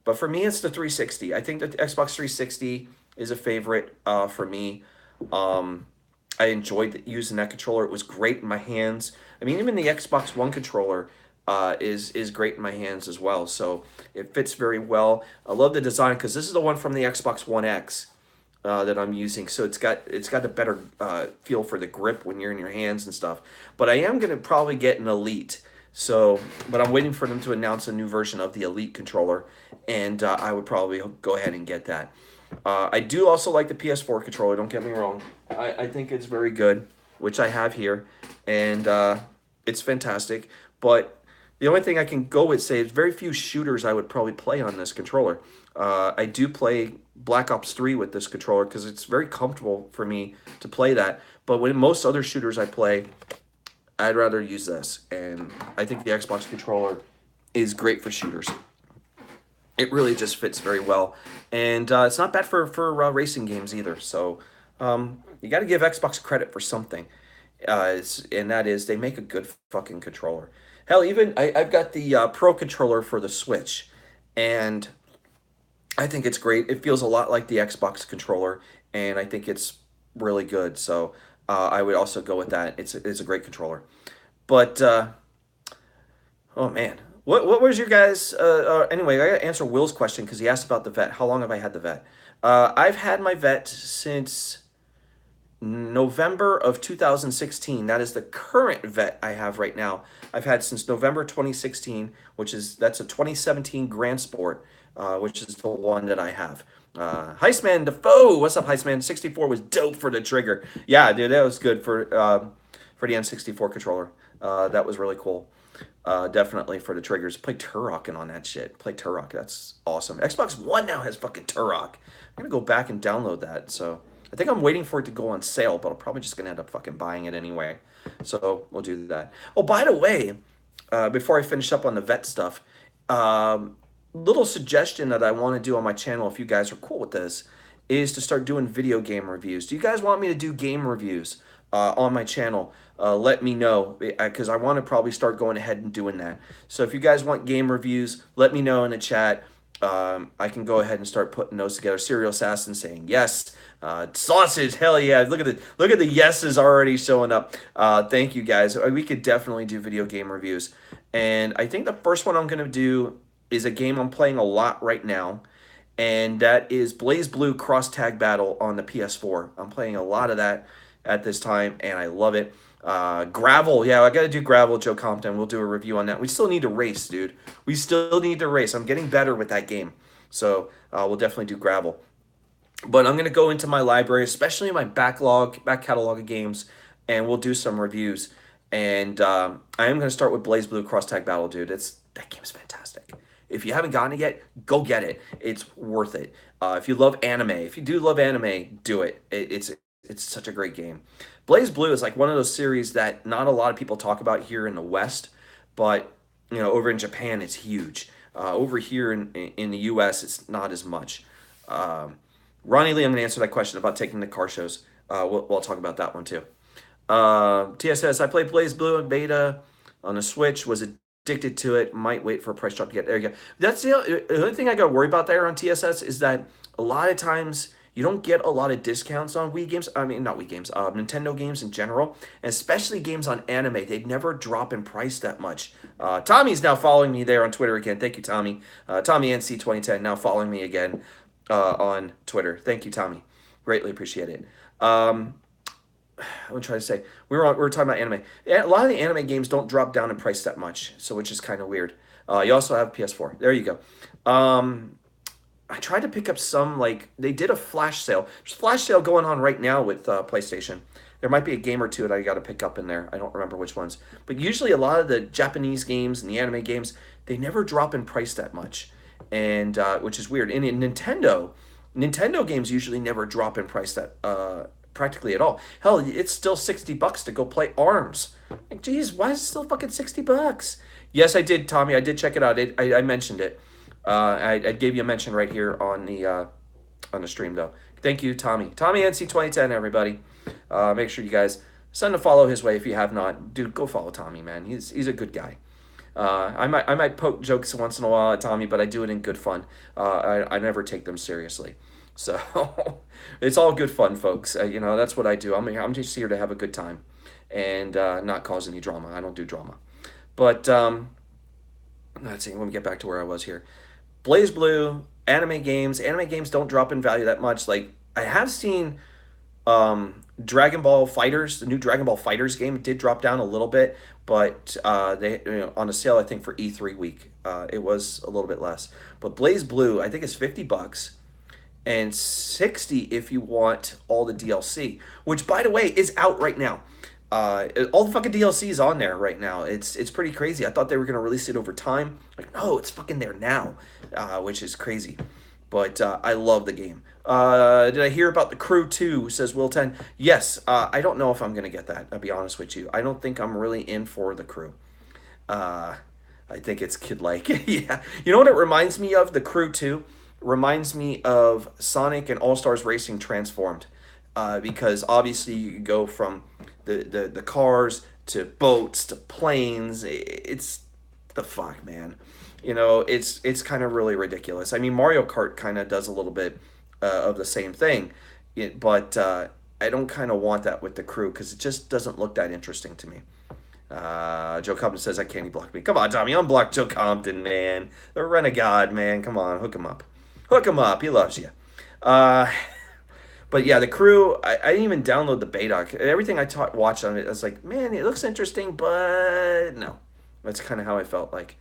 but for me, it's the 360. I think that the Xbox 360 is a favorite for me. Um, I enjoyed using that controller. It was great in my hands. I mean, even the Xbox One controller is great in my hands as well. So it fits very well. I love the design because this is the one from the Xbox One X that I'm using. So it's got a better feel for the grip when you're in your hands and stuff. But I am gonna probably get an Elite. So, but I'm waiting for them to announce a new version of the Elite controller, and I would probably go ahead and get that. I do also like the PS4 controller. Don't get me wrong. I think it's very good, which I have here, and it's fantastic. But the only thing I can go with say is very few shooters I would probably play on this controller. I do play Black Ops 3 with this controller because it's very comfortable for me to play that. But when most other shooters I play, I'd rather use this. And I think the Xbox controller is great for shooters. It really just fits very well, and it's not bad for racing games either. So you got to give Xbox credit for something, and that is they make a good fucking controller. Hell, even I've got the Pro controller for the Switch, and I think it's great. It feels a lot like the Xbox controller, and I think it's really good. So I would also go with that. It's a great controller, but. Oh man, what was your guys? Anyway, I gotta answer Will's question because he asked about the vet. How long have I had the vet? I've had my vet since November of 2016. That is the current vet I have right now. I've had since November 2016, that's a 2017 Grand Sport, which is the one that I have. Heistman Defoe, what's up, Heistman? 64 was dope for the trigger. Yeah, dude, that was good for the N64 controller. That was really cool. Definitely for the triggers. Play Turok on that shit. Play Turok. That's awesome. Xbox One now has fucking Turok. I'm gonna go back and download that. So I think I'm waiting for it to go on sale, but I'm probably just gonna end up fucking buying it anyway. So we'll do that. Oh, by the way, before I finish up on the vet stuff, little suggestion that I want to do on my channel, if you guys are cool with this, is to start doing video game reviews. Do you guys want me to do game reviews on my channel? Let me know because I want to probably start going ahead and doing that. So if you guys want game reviews, let me know in the chat. I can go ahead and start putting those together. Serial Assassin saying yes. Sausage, hell yeah! Look at the yeses already showing up. Thank you guys. We could definitely do video game reviews, and I think the first one I'm gonna do is a game I'm playing a lot right now, and that is Blaze Blue Cross Tag Battle on the PS4. I'm playing a lot of that at this time, and I love it. Gravel, yeah, I gotta do Gravel, Joe Compton. We'll do a review on that. We still need to race, dude. We still need to race. I'm getting better with that game, so we'll definitely do Gravel. But I'm gonna go into my library, especially my back catalog of games, and we'll do some reviews. And I am gonna start with Blaze Blue Cross Tag Battle, dude. That game's fantastic. If you haven't gotten it yet, go get it. It's worth it. If you love anime, if you do love anime, do it. It's such a great game. Blaze Blue is like one of those series that not a lot of people talk about here in the West, but over in Japan it's huge. Over here in the U.S. it's not as much. Ronnie Lee, I'm going to answer that question about taking the car shows. We'll talk about that one too. TSS, I played Blaze Blue in beta on the Switch, was addicted to it, might wait for a price drop to get there. You go. That's the only thing I got to worry about there on TSS is that a lot of times you don't get a lot of discounts on Wii games. I mean, not Wii games, Nintendo games in general, and especially games on anime. They never drop in price that much. Tommy's now following me there on Twitter again. Thank you, Tommy. Tommy NC 2010 now following me again on Twitter. Thank you, Tommy. Greatly appreciate it. I'm trying to say we were talking about anime. A lot of the anime games don't drop down in price that much, so which is kind of weird. You also have PS4. There you go. I tried to pick up some, like, they did a flash sale. There's a flash sale going on right now with PlayStation. There might be a game or two that I got to pick up in there. I don't remember which ones. But usually a lot of the Japanese games and the anime games, they never drop in price that much, and which is weird. And in Nintendo games usually never drop in price that practically at all. Hell, it's still $60 to go play Arms. Like, geez, why is it still fucking $60? Yes, I did, Tommy. I did check it out. I mentioned it. I gave you a mention right here on the stream though. Thank you, Tommy. Tommy NC 2010, everybody. Make sure you guys send a follow his way if you have not. Dude, go follow Tommy, man. He's a good guy. I might poke jokes once in a while at Tommy, but I do it in good fun. I never take them seriously. So it's all good fun, folks. That's what I do. I'm just here to have a good time and not cause any drama. I don't do drama. But let's see. Let me get back to where I was here. Blaze Blue, anime games. Anime games don't drop in value that much. Like I have seen Dragon Ball Fighters, the new Dragon Ball Fighters game did drop down a little bit, but they on a sale I think for E3 week, it was a little bit less. But Blaze Blue, I think is $50 and 60 if you want all the DLC, which by the way is out right now. All the fucking DLC is on there right now. It's pretty crazy. I thought they were gonna release it over time. Like no, it's fucking there now, which is crazy. But I love the game. Did I hear about the Crew 2, says Will 10. Yes, I don't know if I'm going to get that, I'll be honest with you. I don't think I'm really in for the Crew. Uh, I think it's kid-like. Yeah. You know what it reminds me of, the Crew 2? Reminds me of Sonic and All-Stars Racing Transformed. Because obviously you can go from the cars to boats to planes. It's the fuck, man. It's kind of really ridiculous. I mean, Mario Kart kind of does a little bit of the same thing, but I don't kind of want that with the Crew because it just doesn't look that interesting to me. Joe Compton says, I can't he block me. Come on, Tommy, unblock Joe Compton, man. The Renegade, man. Come on, hook him up. Hook him up. He loves you. But yeah, the Crew, I didn't even download the beta. Everything I watched on it, I was like, man, it looks interesting, but no. That's kind of how I felt like.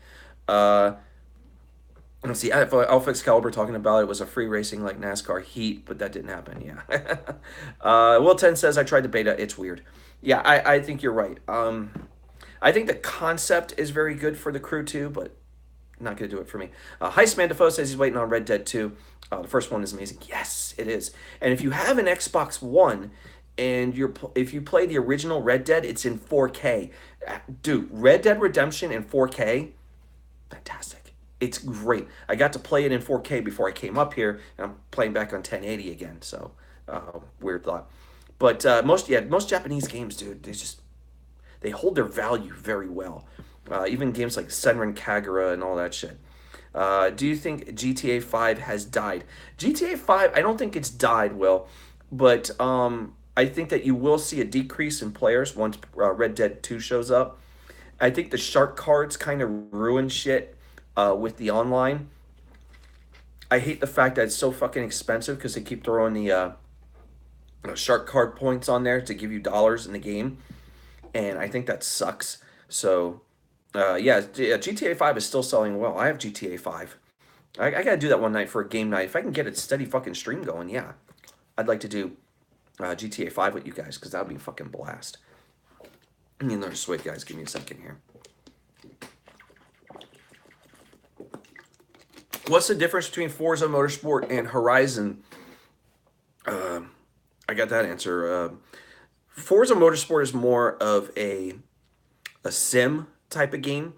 Let's see, Alpha Excalibur talking about it was a free racing like NASCAR Heat, but that didn't happen, yeah. Will 10 says, I tried the beta, it's weird. Yeah, I think you're right. I think the concept is very good for the Crew too, but not going to do it for me. Heistman Defoe says he's waiting on Red Dead 2. The first one is amazing. Yes, it is. And if you have an Xbox One and if you play the original Red Dead, it's in 4K. Dude, Red Dead Redemption in 4K, fantastic. It's great. I got to play it in 4K before I came up here, and I'm playing back on 1080 again. So, weird thought. But most Japanese games, dude, they hold their value very well. Even games like Senran Kagura and all that shit. Do you think GTA 5 has died? GTA 5, I don't think it's died, Will, but I think that you will see a decrease in players once Red Dead 2 shows up. I think the shark cards kind of ruin shit with the online. I hate the fact that it's so fucking expensive because they keep throwing the shark card points on there to give you dollars in the game, and I think that sucks. So, yeah, GTA 5 is still selling well. I have GTA 5. I gotta do that one night for a game night. If I can get a steady fucking stream going, yeah, I'd like to do GTA 5 with you guys because that would be a fucking blast. I need another swig, guys. Give me a second here. What's the difference between Forza Motorsport and Horizon? I got that answer. Forza Motorsport is more of a sim type of game.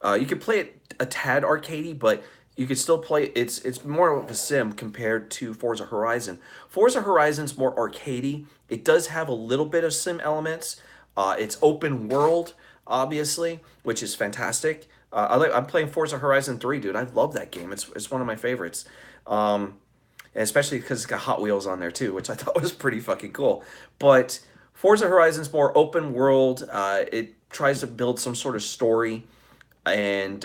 You could play it a tad arcadey, but you could still play it's more of a sim compared to Forza Horizon. Forza Horizon's more arcadey. It does have a little bit of sim elements. It's open world, obviously, which is fantastic. I'm playing Forza Horizon 3, dude. I love that game. It's one of my favorites. And especially because it's got Hot Wheels on there too, which I thought was pretty fucking cool. But Forza Horizon's more open world. It tries to build some sort of story, and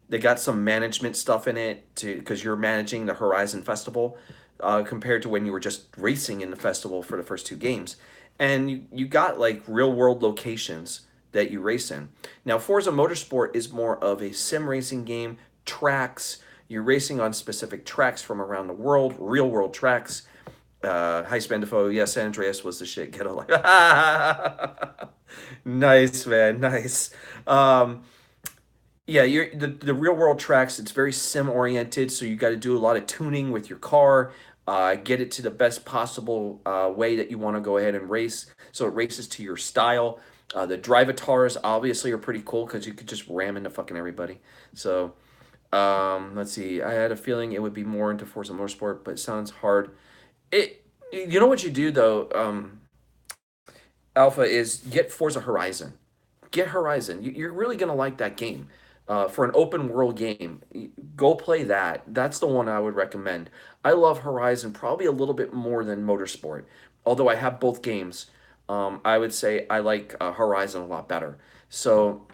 they got some management stuff in it because you're managing the Horizon Festival compared to when you were just racing in the festival for the first two games. And you got like real world locations that you race in. Now, Forza Motorsport is more of a sim racing game, tracks. You're racing on specific tracks from around the world, real world tracks. Hi Spendifo, yes, San Andreas was the shit. Get a like, nice man, nice. Um, yeah, the real world tracks. It's very sim oriented, so you got to do a lot of tuning with your car, get it to the best possible way that you want to go ahead and race, so it races to your style. The drivatars obviously are pretty cool because you could just ram into fucking everybody. So let's see. I had a feeling it would be more into Forza Motorsport, but it sounds hard. It. You know what you do though, Alpha, is get Forza Horizon. Get Horizon. You're really gonna like that game. For an open world game, go play that. That's the one I would recommend. I love Horizon probably a little bit more than Motorsport. Although I have both games, I would say I like Horizon a lot better. So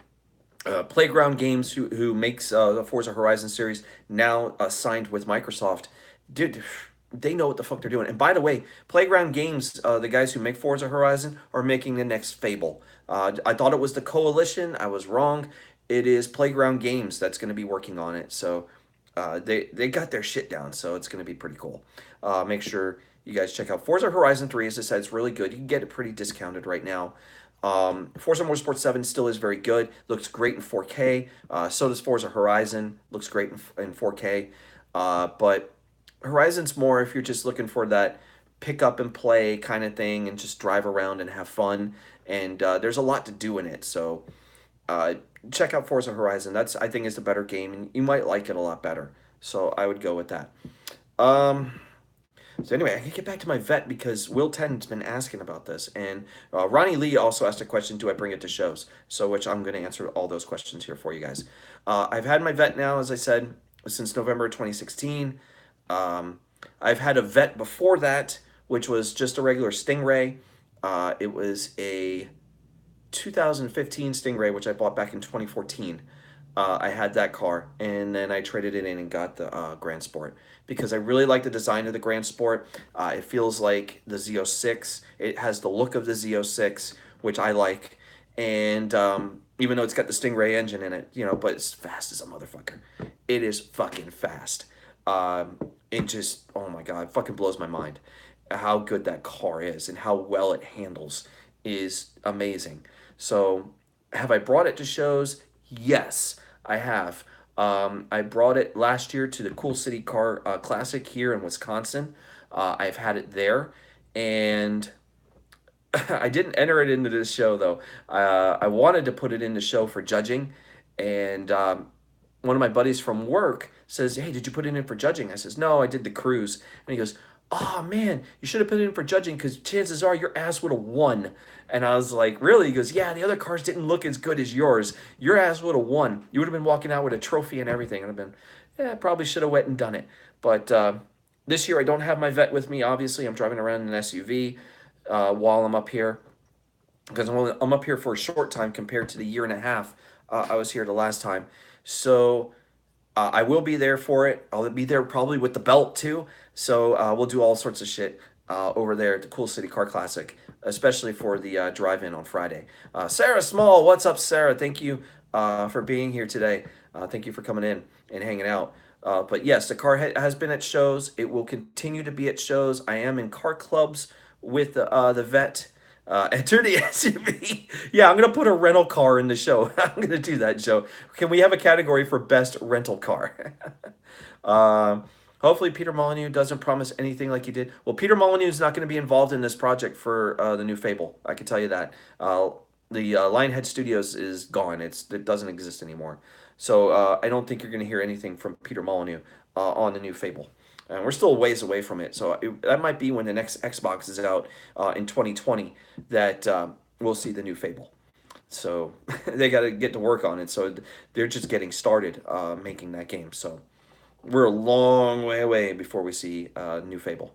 Playground Games, who makes the Forza Horizon series, now signed with Microsoft, dude, they know what the fuck they're doing. And by the way, Playground Games, the guys who make Forza Horizon, are making the next Fable. I thought it was the Coalition. I was wrong. It is Playground Games that's going to be working on it. So they got their shit down. So it's going to be pretty cool. Make sure you guys check out Forza Horizon 3. As I said, it's really good. You can get it pretty discounted right now. Forza Motorsport 7 still is very good. Looks great in 4K. So does Forza Horizon. Looks great in 4K. But Horizon's more if you're just looking for that pick up and play kind of thing and just drive around and have fun. And there's a lot to do in it. So uh, check out Forza Horizon. That's, I think, is the better game, and you might like it a lot better. So I would go with that. Um, so anyway, I can get back to my vet because Will Tennant's been asking about this, and Ronnie Lee also asked a question: Do I bring it to shows? So, which I'm going to answer all those questions here for you guys. I've had my vet now, as I said, since November 2016. Um, I've had a vet before that, which was just a regular Stingray. It was a 2015 Stingray, which I bought back in 2014. I had that car, and then I traded it in and got the Grand Sport because I really like the design of the Grand Sport. It feels like the Z06. It has the look of the Z06, which I like, and even though it's got the Stingray engine in it, but it's fast as a motherfucker. It is fucking fast. It just, oh my god, it fucking blows my mind. How good that car is and how well it handles is amazing. So, have I brought it to shows? Yes, I have. I brought it last year to the Cool City Car Classic here in Wisconsin. I've had it there, and I didn't enter it into this show though. I wanted to put it in the show for judging, and one of my buddies from work says, "Hey, did you put it in for judging?" I says, "No, I did the cruise." And he goes, "Oh man, you should have put it in for judging because chances are your ass would have won." And I was like, "Really?" He goes, "Yeah, the other cars didn't look as good as yours. Your ass would have won. You would have been walking out with a trophy and everything." And I've been, "Yeah, probably should have went and done it." But this year I don't have my vet with me. Obviously, I'm driving around in an SUV while I'm up here because I'm up here for a short time compared to the year and a half I was here the last time. So I will be there for it. I'll be there probably with the belt too. So we'll do all sorts of shit over there at the Cool City Car Classic, especially for the drive-in on Friday. Sarah Small, what's up, Sarah? Thank you for being here today. Thank you for coming in and hanging out. But yes, the car has been at shows. It will continue to be at shows. I am in car clubs with the vet. Enter the SUV. Yeah, I'm gonna put a rental car in the show. I'm gonna do that show. Can we have a category for best rental car? um, Hopefully Peter Molyneux doesn't promise anything like he did. Well, Peter Molyneux is not going to be involved in this project for the new Fable. I can tell you that. The Lionhead Studios is gone. It doesn't exist anymore. So I don't think you're going to hear anything from Peter Molyneux on the new Fable. And we're still a ways away from it. So that might be when the next Xbox is out in 2020 that we'll see the new Fable. So they got to get to work on it. So they're just getting started making that game. So we're a long way away before we see new Fable.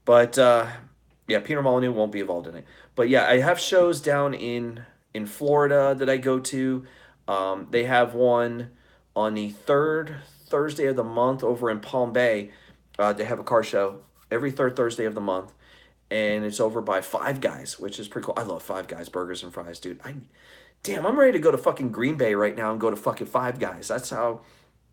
But yeah, Peter Molyneux won't be involved in it. But yeah, I have shows down in Florida that I go to. They have one on the third Thursday of the month over in Palm Bay. They have a car show every third Thursday of the month, and it's over by Five Guys, which is pretty cool. I love Five Guys burgers and fries, dude. Damn, I'm ready to go to fucking Green Bay right now and go to fucking Five Guys. That's how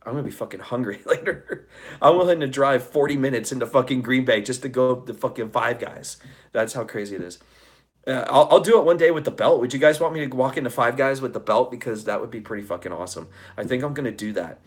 I'm gonna be fucking hungry later. I'm willing to drive 40 minutes into fucking Green Bay just to go to fucking Five Guys. That's how crazy it is. I'll do it one day with the belt. Would you guys want me to walk into Five Guys with the belt? Because that would be pretty fucking awesome. I think I'm gonna do that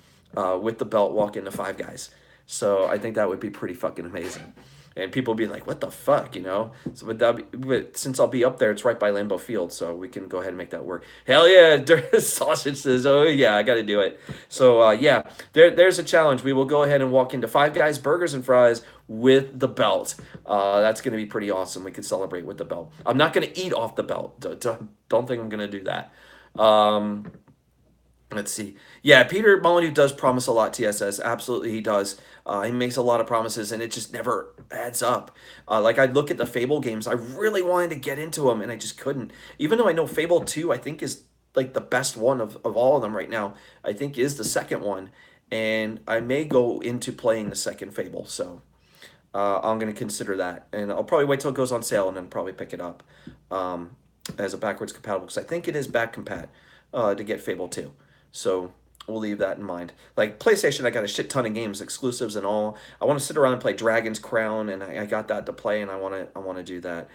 with the belt. Walk into Five Guys. So I think that would be pretty fucking amazing. And people be like, "What the fuck," you know? So, but since I'll be up there, it's right by Lambeau Field, so we can go ahead and make that work. Hell yeah, sausage says, "Oh yeah, I got to do it." So yeah, there's a challenge. We will go ahead and walk into Five Guys Burgers and Fries with the belt. That's going to be pretty awesome. We can celebrate with the belt. I'm not going to eat off the belt. Don't think I'm going to do that. Um, Let's see. Yeah, Peter Molyneux does promise a lot, TSS. Absolutely, he does. He makes a lot of promises, and it just never adds up. Like, I look at the Fable games. I really wanted to get into them, and I just couldn't. Even though I know Fable 2, I think, is like the best one of all of them right now. I think is the second one. And I may go into playing the second Fable. So I'm going to consider that. And I'll probably wait till it goes on sale and then probably pick it up um, as a backwards compatible. Because I think it is back compat to get Fable 2. So we'll leave that in mind. Like PlayStation, I got a shit ton of games, exclusives and all. I want to sit around and play Dragon's Crown, and I got that to play, and I want to do that.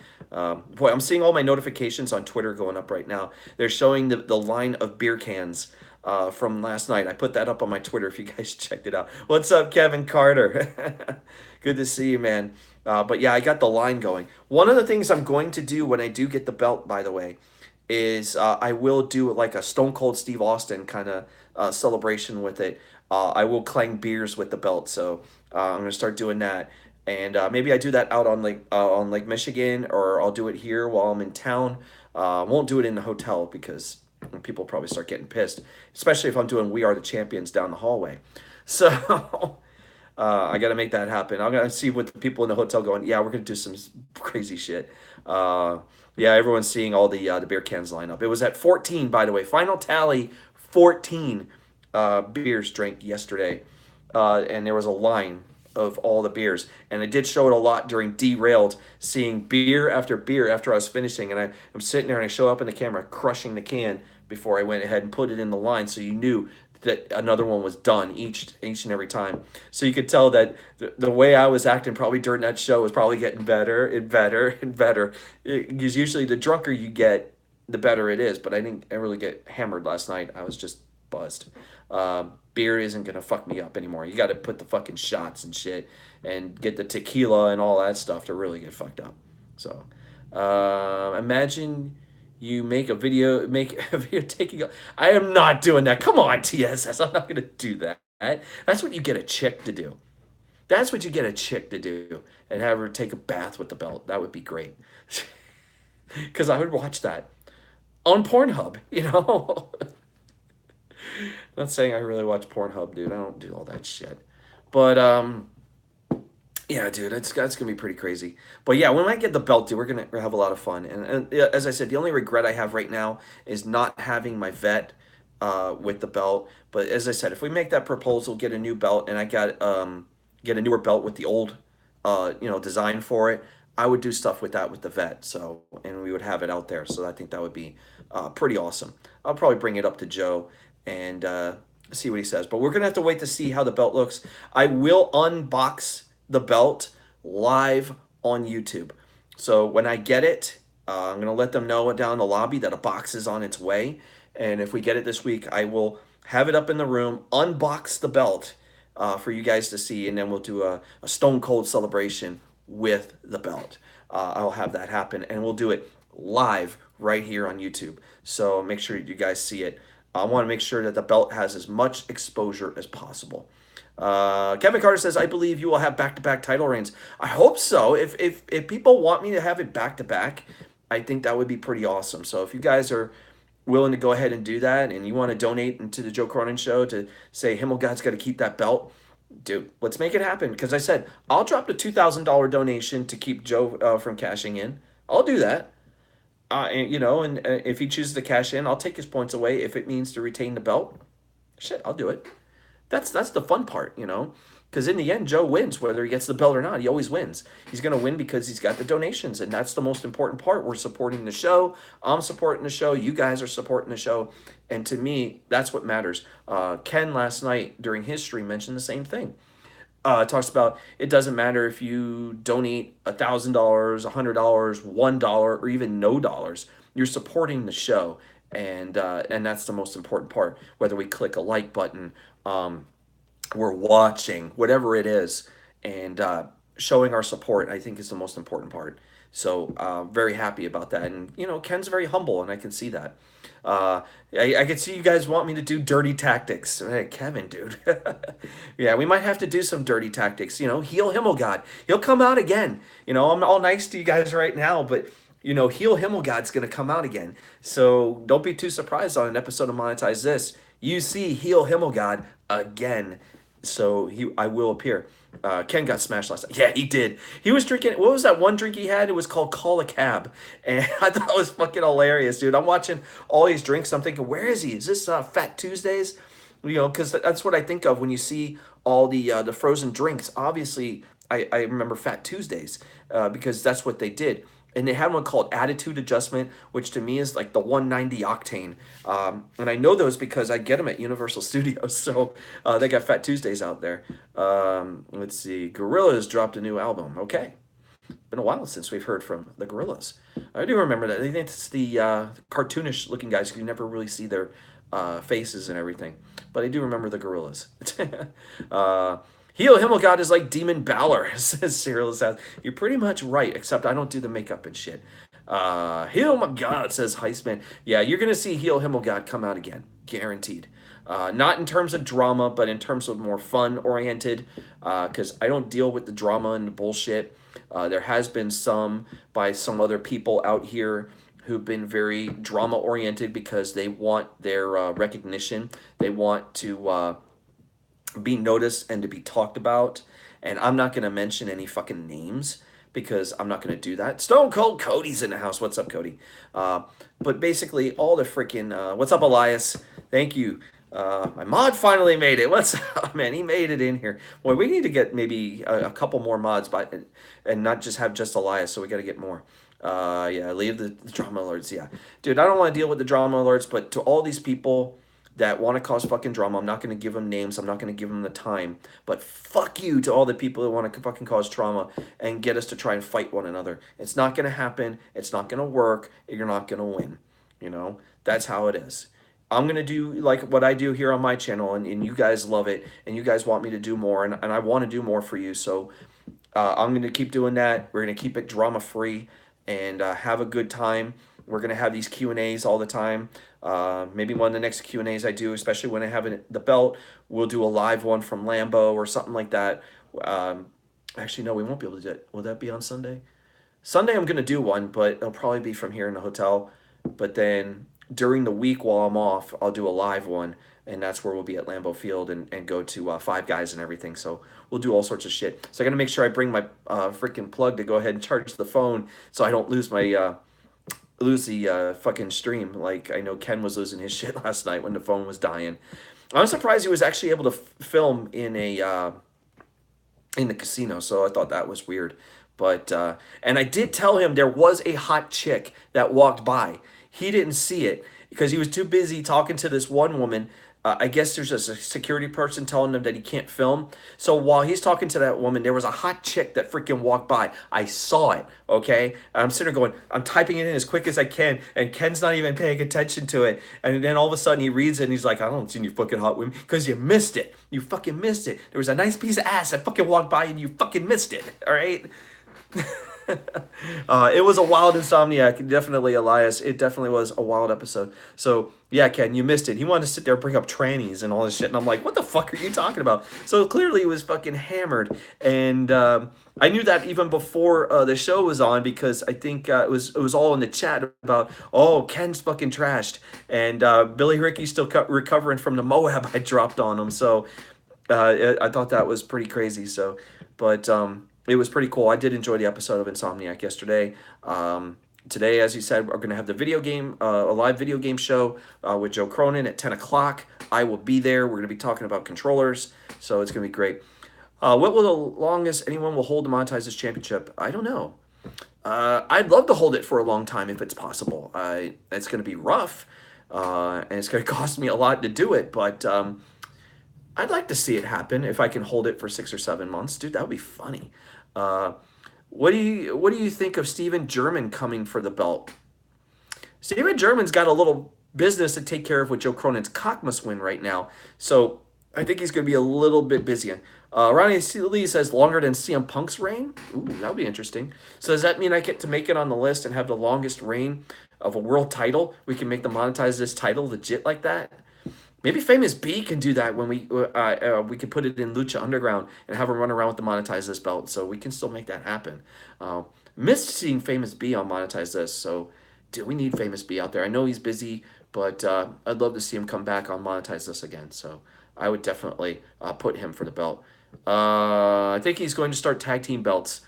Boy, I'm seeing all my notifications on Twitter going up right now. They're showing the line of beer cans from last night. I put that up on my Twitter if you guys checked it out. What's up, Kevin Carter? Good to see you, man. But yeah, I got the line going. One of the things I'm going to do when I do get the belt, by the way, is I will do like a Stone Cold Steve Austin kind of celebration with it. I will clang beers with the belt, so I'm gonna start doing that. And maybe I do that out on Lake Michigan, or I'll do it here while I'm in town. I won't do it in the hotel because people probably start getting pissed, especially if I'm doing "We Are the Champions" down the hallway. So I got to make that happen. I'm gonna see what the people in the hotel going. Yeah, we're gonna do some crazy shit. Uh, yeah, everyone's seeing all the beer cans line up. It was at 14, by the way. Final tally, 14 beers drank yesterday, and there was a line of all the beers. And I did show it a lot during Derailed, seeing beer after beer after I was finishing, and I'm sitting there and I show up in the camera crushing the can before I went ahead and put it in the line, so you knew that another one was done each and every time. So you could tell that the way I was acting probably during that show was probably getting better and better and better. Because usually the drunker you get, the better it is. But I didn't really get hammered last night. I was just buzzed. Beer isn't gonna fuck me up anymore. You got to put the fucking shots and shit, and get the tequila and all that stuff to really get fucked up. So imagine you make a video taking. I am not doing that. Come on, TSS. I'm not gonna do that. That's what you get a chick to do. That's what you get a chick to do, and have her take a bath with the belt. That would be great. Because I would watch that on Pornhub. You know. Not saying I really watch Pornhub, dude. I don't do all that shit. But yeah, dude, it's gonna be pretty crazy. But yeah, when I get the belt, dude, we're gonna have a lot of fun. And yeah, as I said, the only regret I have right now is not having my vet with the belt. But as I said, if we make that proposal, get a new belt, and I got get a newer belt with the old design for it, I would do stuff with that with the vet. So, and we would have it out there. So I think that would be pretty awesome. I'll probably bring it up to Joe and see what he says. But we're gonna have to wait to see how the belt looks. I will unbox the belt live on YouTube. So when I get it, I'm gonna let them know down in the lobby that a box is on its way. And if we get it this week, I will have it up in the room, unbox the belt for you guys to see, and then we'll do a Stone Cold celebration with the belt. I'll have that happen, and we'll do it live right here on YouTube. So make sure you guys see it. I want to make sure that the belt has as much exposure as possible. Kevin Carter says, "I believe you will have back-to-back title reigns." I hope so. If people want me to have it back-to-back, I think that would be pretty awesome. So if you guys are willing to go ahead and do that, and you want to donate into the Joe Cronin Show to say Himmelgod's got to keep that belt, dude, let's make it happen. Because I said I'll drop the $2,000 donation to keep Joe from cashing in. I'll do that. And if he chooses to cash in, I'll take his points away if it means to retain the belt. Shit, I'll do it. That's the fun part. Because in the end, Joe wins, whether he gets the belt or not. He always wins. He's going to win because he's got the donations, and that's the most important part. We're supporting the show. I'm supporting the show. You guys are supporting the show. And to me, that's what matters. Ken last night during his stream mentioned the same thing. Talks about it doesn't matter if you donate $1,000, $100, $1, or even no dollars. You're supporting the show, and that's the most important part. Whether we click a like button, we're watching, whatever it is, and showing our support, I think, is the most important part. So very happy about that. And Ken's very humble, and I can see that. I can see you guys want me to do dirty tactics. Hey, Kevin, dude. Yeah, we might have to do some dirty tactics. Heal Himmelgod. He'll come out again. I'm all nice to you guys right now, but Heal Himmelgod's going to come out again. So don't be too surprised on an episode of Monetize This. You see Heal Himmelgod again. So I will appear. Ken got smashed last night. Yeah, he did. He was drinking. What was that one drink he had? It was called Call a Cab, and I thought it was fucking hilarious, dude. I'm watching all these drinks. I'm thinking, where is he? Is this Fat Tuesdays? Because that's what I think of when you see all the frozen drinks. Obviously, I remember Fat Tuesdays because that's what they did. And they had one called Attitude Adjustment, which to me is like the 190 octane. And I know those because I get them at Universal Studios. So they got Fat Tuesdays out there. Let's see. Gorillaz dropped a new album. Okay. Been a while since we've heard from the Gorillaz. I do remember that. I think it's the cartoonish looking guys who you never really see their faces and everything. But I do remember the Gorillaz. Heal Himmelgod is like Demon Balor, says Cyril says. You're pretty much right, except I don't do the makeup and shit. Heal my God, says Heistman. Yeah, you're going to see Heal Himmelgod come out again. Guaranteed. Not in terms of drama, but in terms of more fun-oriented, because I don't deal with the drama and the bullshit. There has been some by some other people out here who've been very drama-oriented because they want their recognition. They want to be noticed and to be talked about. And I'm not going to mention any fucking names because I'm not going to do that. Stone Cold Cody's in the house. What's up, Cody? But basically, all the freaking... what's up, Elias? Thank you. My mod finally made it. What's up, man? He made it in here. Boy, we need to get maybe a couple more mods and not just have just Elias, so we got to get more. Yeah, leave the drama alerts. Yeah. Dude, I don't want to deal with the drama alerts, but to all these people that want to cause fucking drama, I'm not going to give them names. I'm not going to give them the time. But fuck you to all the people that want to fucking cause trauma and get us to try and fight one another. It's not going to happen. It's not going to work. You're not going to win. That's how it is. I'm going to do like what I do here on my channel, and you guys love it, and you guys want me to do more, and I want to do more for you. So I'm going to keep doing that. We're going to keep it drama-free and have a good time. We're going to have these Q&As all the time. Maybe one of the next Q&As I do, especially when I have the belt, we'll do a live one from Lambeau or something like that. Actually, no, we won't be able to do it. Will that be on Sunday? Sunday I'm going to do one, but it'll probably be from here in the hotel. But then during the week while I'm off, I'll do a live one, and that's where we'll be at Lambeau Field and go to Five Guys and everything. So we'll do all sorts of shit. So I got to make sure I bring my freaking plug to go ahead and charge the phone so I don't lose my... lose the fucking stream. Like I know Ken was losing his shit last night when the phone was dying. I'm surprised he was actually able to film in a in the casino, so I thought that was weird. But and I did tell him there was a hot chick that walked by. He didn't see it because he was too busy talking to this one woman. I guess there's a security person telling him that he can't film. So while he's talking to that woman, there was a hot chick that freaking walked by. I saw it, okay? I'm sitting there going, I'm typing it in as quick as I can, and Ken's not even paying attention to it. And then all of a sudden he reads it, and he's like, I don't see you fucking hot women, because you missed it. You fucking missed it. There was a nice piece of ass that fucking walked by, and you fucking missed it, all right? It was a wild Insomniac, definitely, Elias. It definitely was a wild episode. So yeah, Ken, you missed it. He wanted to sit there and bring up trannies and all this shit, and I'm like, what the fuck are you talking about? So clearly he was fucking hammered, and I knew that even before the show was on because I think it was all in the chat about, oh, Ken's fucking trashed, and Billy Ricky's still recovering from the Moab I dropped on him. So I thought that was pretty crazy. So, but it was pretty cool. I did enjoy the episode of Insomniac yesterday. Today, as you said, we're going to have the video game, a live video game show with Joe Cronin at 10 o'clock. I will be there. We're going to be talking about controllers, so it's going to be great. What will the longest anyone will hold to monetize this championship? I don't know. I'd love to hold it for a long time if it's possible. It's going to be rough, and it's going to cost me a lot to do it. But I'd like to see it happen if I can hold it for 6 or 7 months, dude. That would be funny. Uh, what do you think of Steven German coming for the belt? Steven German's got a little business to take care of with Joe Cronin's Cockmas win right now, so I think he's going to be a little bit busy. Ronnie Lee says longer than CM Punk's reign. Ooh, that would be interesting. So does that mean I get to make it on the list and have the longest reign of a world title? We can make the monetize this title legit like that. Maybe Famous B can do that when we can put it in Lucha Underground and have him run around with the monetize this belt. So we can still make that happen. Missed seeing Famous B on monetize this. So do we need Famous B out there? I know he's busy, but I'd love to see him come back on monetize this again. So I would definitely put him for the belt. I think he's going to start tag team belts.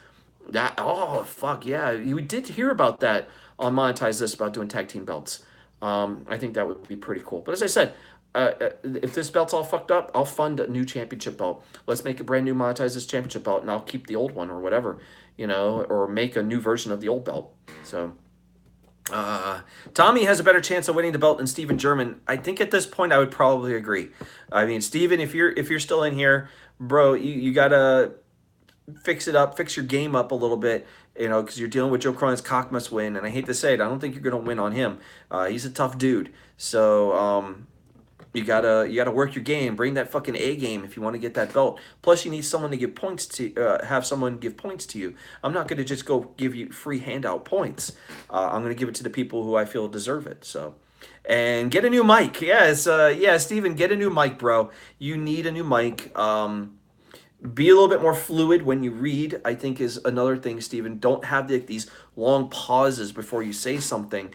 That oh fuck yeah, we did hear about that on monetize this about doing tag team belts. I think that would be pretty cool. But as I said, if this belt's all fucked up, I'll fund a new championship belt. Let's make a brand new monetize this championship belt, and I'll keep the old one or whatever, or make a new version of the old belt. So, Tommy has a better chance of winning the belt than Steven German. I think at this point I would probably agree. I mean, Steven, if you're still in here, bro, you gotta fix it up, fix your game up a little bit, because you're dealing with Joe Cronin's Cockmas win, and I hate to say it, I don't think you're gonna win on him. He's a tough dude, so you gotta work your game, bring that fucking A game if you want to get that belt. Plus, you need someone to give points to, have someone give points to you. I'm not gonna just go give you free handout points. I'm gonna give it to the people who I feel deserve it. So. And get a new mic. Yes, yeah, Steven, get a new mic, bro. You need a new mic. Be a little bit more fluid when you read, I think is another thing, Steven. Don't have these long pauses before you say something.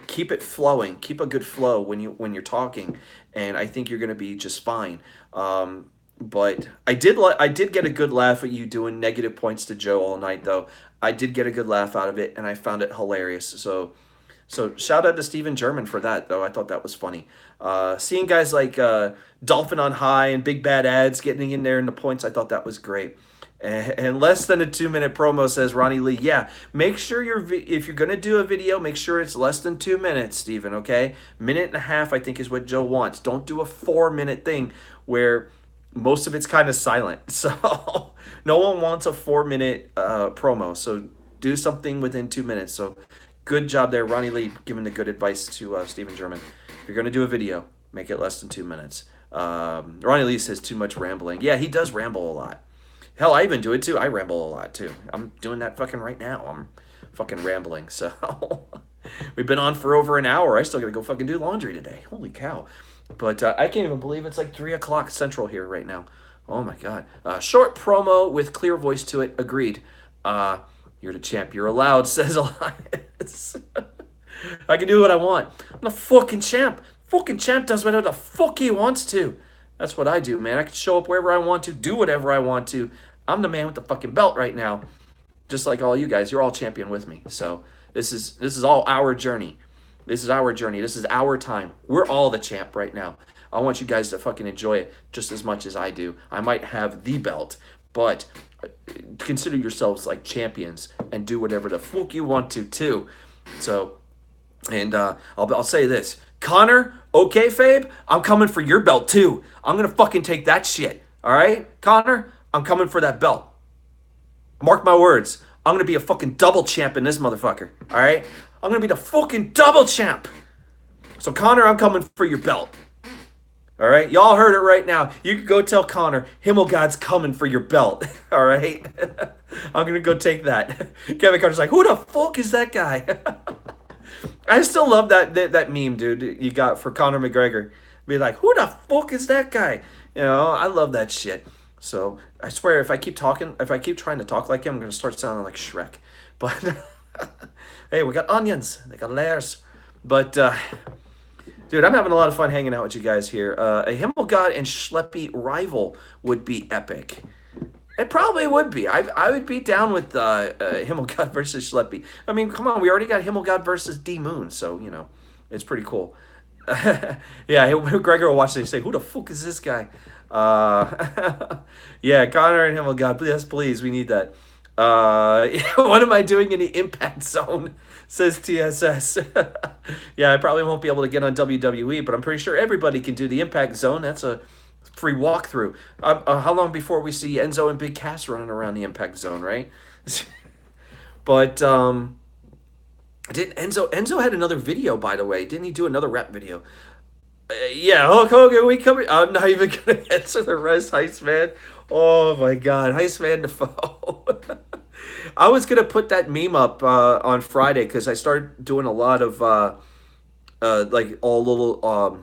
Keep it flowing. Keep a good flow when you're talking, and I think you're gonna be just fine. But I did get a good laugh at you doing negative points to Joe all night, though. I did get a good laugh out of it, and I found it hilarious. So shout out to Steven German for that, though. I thought that was funny. Seeing guys like Dolphin on High and Big Bad Ads getting in there in the points, I thought that was great. And less than a 2-minute promo, says Ronnie Lee. Yeah, make sure if you're going to do a video, make sure it's less than 2 minutes, Steven, okay? Minute and a half, I think, is what Joe wants. Don't do a 4-minute thing where most of it's kind of silent. So no one wants a 4-minute promo. So do something within 2 minutes. So good job there, Ronnie Lee, giving the good advice to Steven German. If you're going to do a video, make it less than 2 minutes. Ronnie Lee says too much rambling. Yeah, he does ramble a lot. Hell, I even do it too. I ramble a lot too. I'm doing that fucking right now. I'm fucking rambling. So we've been on for over an hour. I still gotta go fucking do laundry today. Holy cow. But I can't even believe it's like 3 o'clock Central here right now. Oh my God. Short promo with clear voice to it. Agreed. You're the champ. You're allowed, says Elias. I can do what I want. I'm the fucking champ. Fucking champ does whatever the fuck he wants to. That's what I do, man. I can show up wherever I want to, do whatever I want to. I'm the man with the fucking belt right now. Just like all you guys. You're all champion with me. So this is all our journey. This is our journey. This is our time. We're all the champ right now. I want you guys to fucking enjoy it just as much as I do. I might have the belt, but consider yourselves like champions and do whatever the fuck you want to too. So, and I'll say this. Connor, okay, Fabe, I'm coming for your belt too. I'm going to fucking take that shit. All right? Connor, I'm coming for that belt. Mark my words. I'm going to be a fucking double champ in this motherfucker. All right? I'm going to be the fucking double champ. So, Connor, I'm coming for your belt. All right? Y'all heard it right now. You can go tell Connor, Himmelgod's coming for your belt. All right? I'm going to go take that. Kevin Carter's like, who the fuck is that guy? I still love that meme, dude, you got for Conor McGregor. Be like, who the fuck is that guy? I love that shit. So I swear, if I keep trying to talk like him, I'm going to start sounding like Shrek. But, hey, we got onions. They got layers. But, dude, I'm having a lot of fun hanging out with you guys here. A Himmelgod and Schleppy rival would be epic. It probably would be. I would be down with Himmelgod versus Schleppy. I mean, come on. We already got Himmelgod versus D Moon. So, it's pretty cool. Yeah, Gregor will watch this and say, who the fuck is this guy? Yeah, Connor and Himmelgod, yes, please, we need that. What am I doing in the impact zone? Says TSS. Yeah, I probably won't be able to get on WWE, but I'm pretty sure everybody can do the impact zone. That's a free walkthrough. How long before we see Enzo and Big Cass running around the impact zone, right? But did Enzo had another video, by the way? Didn't he do another rap video? Yeah, Hulk Hogan, we coming. I'm not even gonna answer the rest, Heist Man. Oh my God, Heist Man Defoe. I was gonna put that meme up on Friday because I started doing a lot of like all little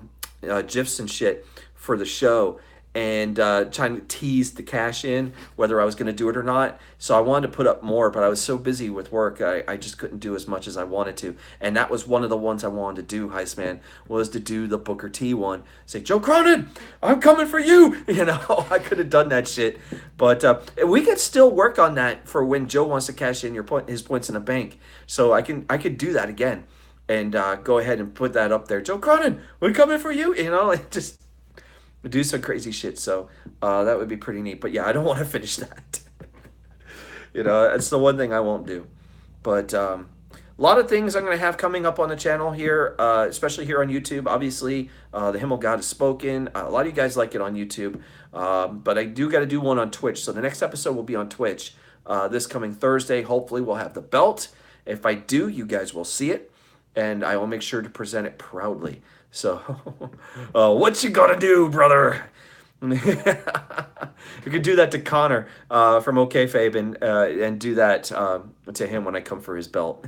gifs and shit for the show, and trying to tease the cash in whether I was going to do it or not. So I wanted to put up more, but I was so busy with work, I just couldn't do as much as I wanted to. And that was one of the ones I wanted to do, Heist Man, was to do the Booker T one. Say, Joe Cronin, I'm coming for you. You know, I could have done that shit, but we could still work on that for when Joe wants to cash in his points in the bank. So I could do that again and go ahead and put that up there. Joe Cronin, we're coming for you. You know, like just do some crazy shit. So that would be pretty neat. But yeah, I don't want to finish that. You know, that's the one thing I won't do. But a lot of things I'm going to have coming up on the channel here, especially here on YouTube. Obviously, the Himmel God has spoken. A lot of you guys like it on YouTube. But I do got to do one on Twitch. So the next episode will be on Twitch this coming Thursday. Hopefully, we'll have the belt. If I do, you guys will see it. And I will make sure to present it proudly. So, what you gonna do, brother? You could do that to Connor from OK Fabe and do that to him when I come for his belt.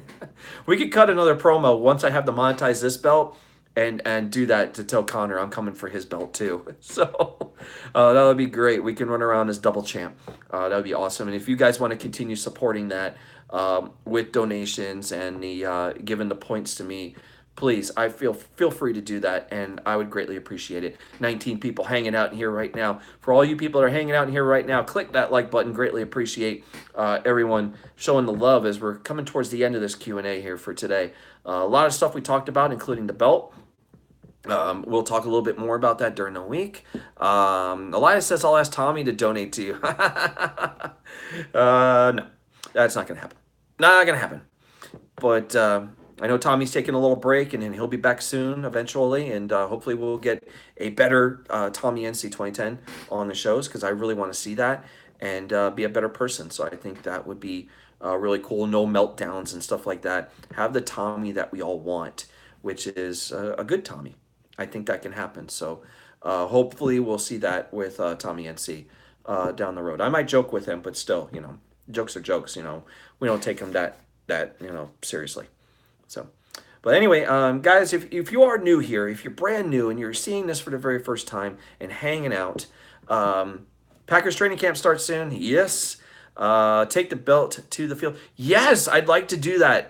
We could cut another promo once I have to monetize this belt and do that to tell Connor I'm coming for his belt too. So that would be great. We can run around as double champ. That would be awesome. And if you guys want to continue supporting that with donations and the giving the points to me, please, I feel free to do that, and I would greatly appreciate it. 19 people hanging out in here right now. For all you people that are hanging out in here right now, click that like button. Greatly appreciate everyone showing the love as we're coming towards the end of this Q&A here for today. A lot of stuff we talked about, including the belt. We'll talk a little bit more about that during the week. Elias says, I'll ask Tommy to donate to you. No, that's not going to happen. Not going to happen. But I know Tommy's taking a little break, and then he'll be back soon eventually. And hopefully we'll get a better Tommy NC 2010 on the shows, because I really want to see that and be a better person. So I think that would be really cool. No meltdowns and stuff like that. Have the Tommy that we all want, which is a good Tommy. I think that can happen. So hopefully we'll see that with Tommy NC down the road. I might joke with him, but still, you know, jokes are jokes. You know, we don't take them that you know, seriously. So, but anyway, guys, if you are new here, if you're brand new and you're seeing this for the very first time and hanging out, Packers training camp starts soon. Yes. Take the belt to the field. Yes, I'd like to do that.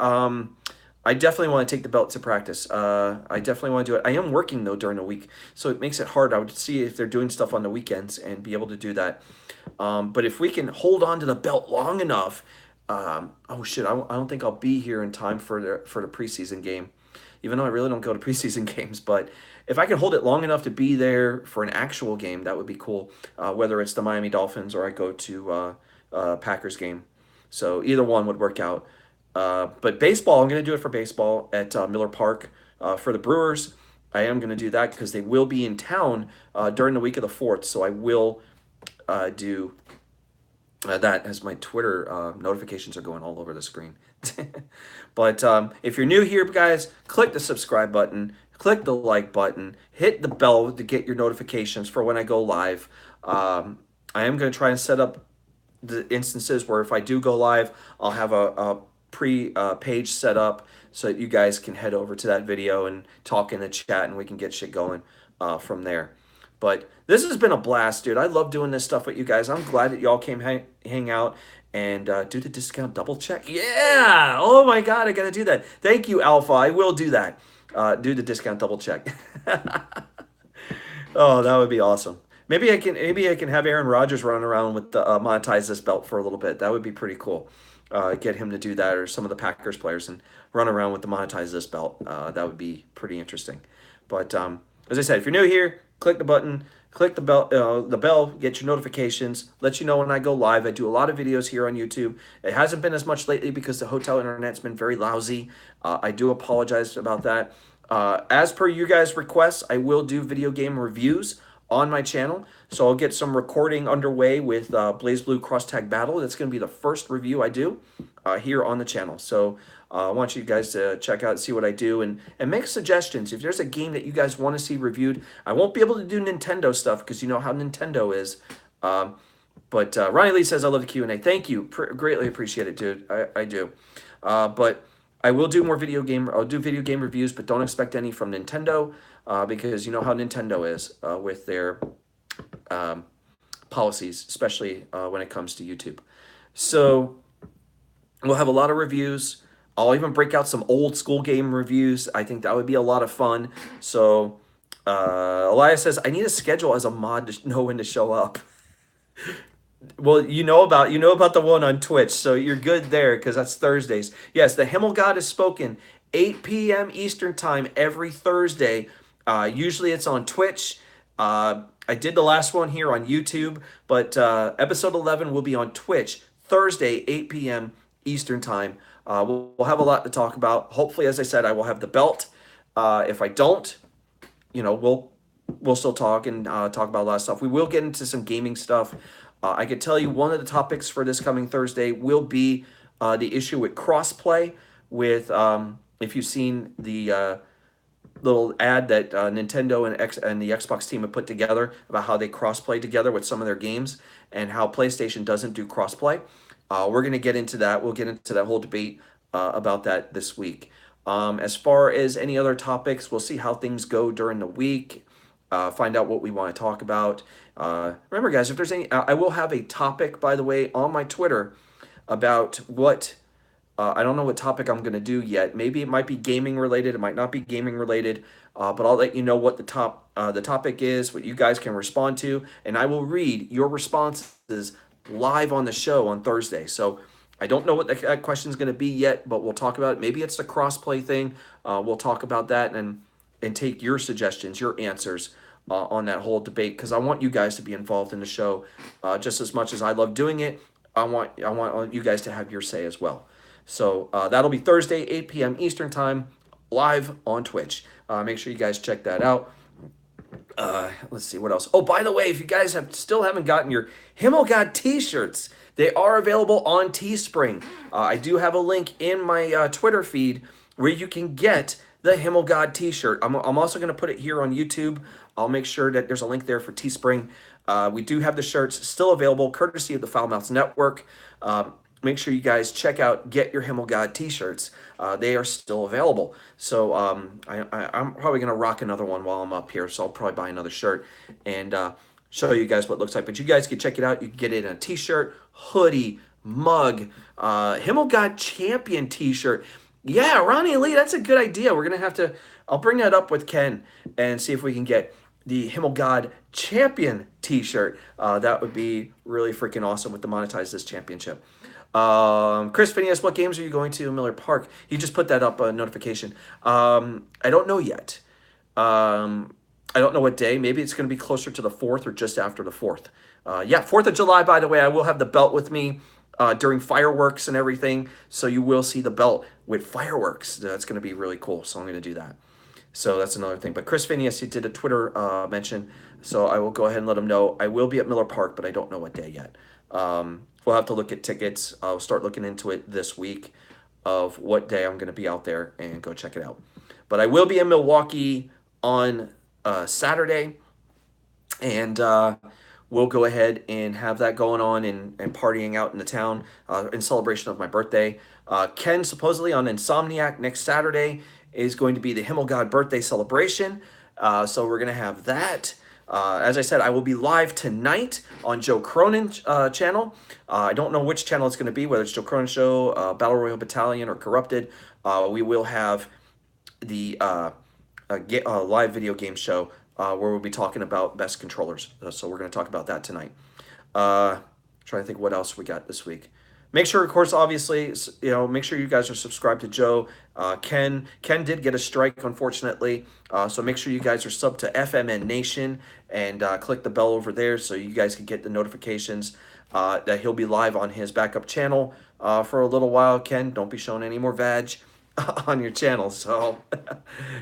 I definitely want to take the belt to practice. I definitely want to do it. I am working, though, during the week, so it makes it hard. I would see if they're doing stuff on the weekends and be able to do that. But if we can hold on to the belt long enough, oh, shit, I don't think I'll be here in time for the preseason game, even though I really don't go to preseason games. But if I can hold it long enough to be there for an actual game, that would be cool, whether it's the Miami Dolphins or I go to Packers game. So either one would work out. But baseball, I'm going to do it for baseball at Miller Park. For the Brewers, I am going to do that because they will be in town during the week of the 4th. So I will do that as my Twitter notifications are going all over the screen. But if you're new here, guys, click the subscribe button, click the like button, hit the bell to get your notifications for when I go live. I am going to try and set up the instances where if I do go live, I'll have a page set up so that you guys can head over to that video and talk in the chat, and we can get shit going from there. But this has been a blast, dude. I love doing this stuff with you guys. I'm glad that y'all came hang out and do the discount double check. Yeah! Oh my God, I gotta do that. Thank you, Alpha. I will do that. Do the discount double check. Oh, that would be awesome. Maybe I can have Aaron Rodgers run around with the monetize this belt for a little bit. That would be pretty cool. Get him to do that, or some of the Packers players, and run around with the monetize this belt. That would be pretty interesting. But as I said, if you're new here, click the button, Click the bell, get your notifications, let you know when I go live. I do a lot of videos here on YouTube. It hasn't been as much lately because the hotel internet's been very lousy. I do apologize about that. As per you guys' requests, I will do video game reviews on my channel. So I'll get some recording underway with Blaze Blue Cross Tag Battle. That's going to be the first review I do here on the channel. So I want you guys to check out and see what I do and make suggestions. If there's a game that you guys want to see reviewed, I won't be able to do Nintendo stuff because you know how Nintendo is. But Ronnie Lee says, I love the Q&A. Thank you. Greatly appreciate it, dude. I do. But I will do I'll do video game reviews, but don't expect any from Nintendo because you know how Nintendo is with their policies, especially when it comes to YouTube. So we'll have a lot of reviews. I'll even break out some old school game reviews. I think that would be a lot of fun. So Elias says, I need a schedule as a mod to know when to show up. Well, you know about the one on Twitch, so you're good there because that's Thursdays. Yes, the Himmelgod is spoken 8 p.m. Eastern time every Thursday. Usually it's on Twitch. I did the last one here on YouTube, but episode 11 will be on Twitch Thursday 8 p.m. Eastern time. We'll have a lot to talk about. Hopefully, as I said, I will have the belt. If I don't, we'll still talk and talk about a lot of stuff. We will get into some gaming stuff. I could tell you one of the topics for this coming Thursday will be the issue with crossplay. With if you've seen the little ad that Nintendo and the Xbox team have put together about how they crossplay together with some of their games and how PlayStation doesn't do crossplay. We're going to get into that. We'll get into that whole debate about that this week. As far as any other topics, we'll see how things go during the week. Find out what we want to talk about. Remember, guys, if there's any, I will have a topic, by the way, on my Twitter about what. I don't know what topic I'm going to do yet. Maybe it might be gaming related. It might not be gaming related. But I'll let you know what the topic is, what you guys can respond to, and I will read your responses live on the show on Thursday. So I don't know what that question is going to be yet, but we'll talk about it. Maybe it's the crossplay thing. We'll talk about that and take your suggestions, your answers on that whole debate because I want you guys to be involved in the show just as much as I love doing it. I want you guys to have your say as well. So that'll be Thursday, 8 p.m. Eastern time, live on Twitch. Make sure you guys check that out. Let's see what else. Oh, by the way, if you guys still haven't gotten your Himmelgod t-shirts, they are available on Teespring. I do have a link in my Twitter feed where you can get the Himmelgod t-shirt. I'm also going to put it here on YouTube. I'll make sure that there's a link there for Teespring. We do have the shirts still available, courtesy of the Foul Mouths Network. Make sure you guys check out Get Your Himmelgod t-shirts. They are still available. So I'm probably going to rock another one while I'm up here. So I'll probably buy another shirt and show you guys what it looks like. But you guys can check it out. You can get it in a t-shirt, hoodie, mug, Himmelgod Champion t-shirt. Yeah, Ronnie Lee, that's a good idea. We're going to have to, I'll bring that up with Ken and see if we can get the Himmelgod Champion t-shirt. That would be really freaking awesome with the Monetize This Championship. Chris Phineas, what games are you going to in Miller Park? He just put that up a notification. I don't know yet. I don't know what day. Maybe it's going to be closer to the 4th or just after the 4th. Yeah, 4th of July, by the way, I will have the belt with me during fireworks and everything. So you will see the belt with fireworks. That's going to be really cool. So I'm going to do that. So that's another thing. But Chris Phineas, he did a Twitter mention. So I will go ahead and let him know. I will be at Miller Park, but I don't know what day yet. We'll have to look at tickets. I'll start looking into it this week of what day I'm going to be out there and go check it out. But I will be in Milwaukee on Saturday, and we'll go ahead and have that going on and partying out in the town in celebration of my birthday. Ken, supposedly on Insomniac next Saturday, is going to be the Himmelgod birthday celebration. So we're going to have that. As I said, I will be live tonight on Joe Cronin's channel. I don't know which channel it's going to be, whether it's Joe Cronin Show, Battle Royale Battalion, or Corrupted. We will have the live video game show where we'll be talking about best controllers. So we're going to talk about that tonight. Trying to think what else we got this week. Make sure, of course, obviously, make sure you guys are subscribed to Joe. Ken did get a strike, unfortunately. So make sure you guys are subbed to FMN Nation and click the bell over there so you guys can get the notifications that he'll be live on his backup channel for a little while. Ken, don't be showing any more vag on your channel. So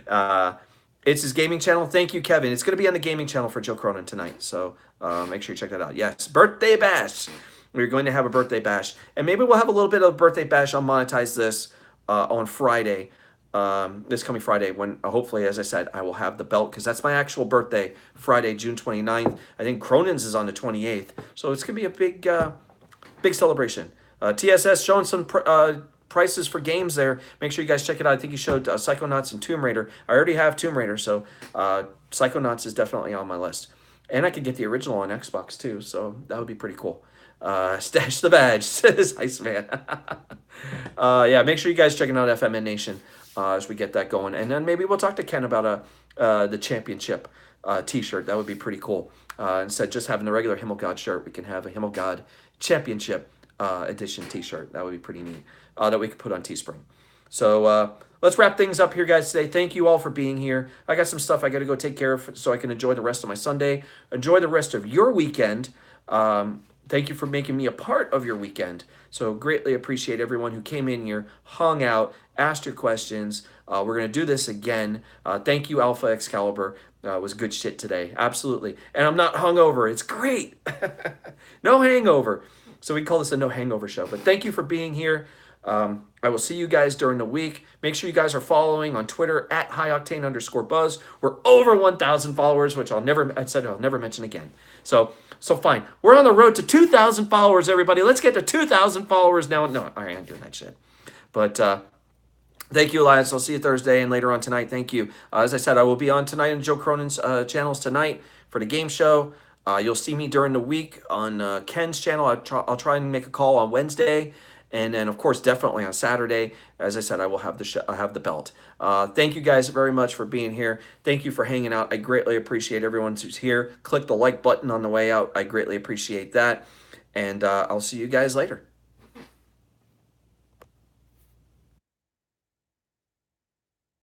uh, it's his gaming channel. Thank you, Kevin. It's going to be on the gaming channel for Joe Cronin tonight. So make sure you check that out. Yes, birthday bash. We're going to have a birthday bash. And maybe we'll have a little bit of birthday bash. I'll monetize this on Friday, this coming Friday, when hopefully, as I said, I will have the belt because that's my actual birthday, Friday, June 29th. I think Cronin's is on the 28th. So it's going to be a big celebration. TSS showing some prices for games there. Make sure you guys check it out. I think he showed Psychonauts and Tomb Raider. I already have Tomb Raider, so Psychonauts is definitely on my list. And I could get the original on Xbox too, so that would be pretty cool. Stash the badge, says Iceman. Yeah, make sure you guys checking out FMN Nation as we get that going. And then maybe we'll talk to Ken about the championship t-shirt. That would be pretty cool. Instead of just having the regular Himmelgod shirt, we can have a Himmelgod championship edition t-shirt. That would be pretty neat that we could put on Teespring. So let's wrap things up here, guys, today. Thank you all for being here. I got some stuff I got to go take care of so I can enjoy the rest of my Sunday. Enjoy the rest of your weekend. Thank you for making me a part of your weekend. So greatly appreciate everyone who came in here, hung out, asked your questions. We're going to do this again. Thank you, Alpha Excalibur. It was good shit today. Absolutely. And I'm not hungover. It's great. No hangover. So we call this a no hangover show. But thank you for being here. I will see you guys during the week. Make sure you guys are following on Twitter at highoctane_buzz. We're over 1,000 followers, which I'll never mention again. So fine. We're on the road to 2,000 followers, everybody. Let's get to 2,000 followers now. No, I ain't doing that shit. But thank you, Elias. I'll see you Thursday and later on tonight. Thank you. As I said, I will be on tonight on Joe Cronin's channels tonight for the game show. You'll see me during the week on Ken's channel. I'll try and make a call on Wednesday. And then, of course, definitely on Saturday, as I said, I will have I have the belt. Thank you guys very much for being here. Thank you for hanging out. I greatly appreciate everyone who's here. Click the like button on the way out. I greatly appreciate that. And I'll see you guys later.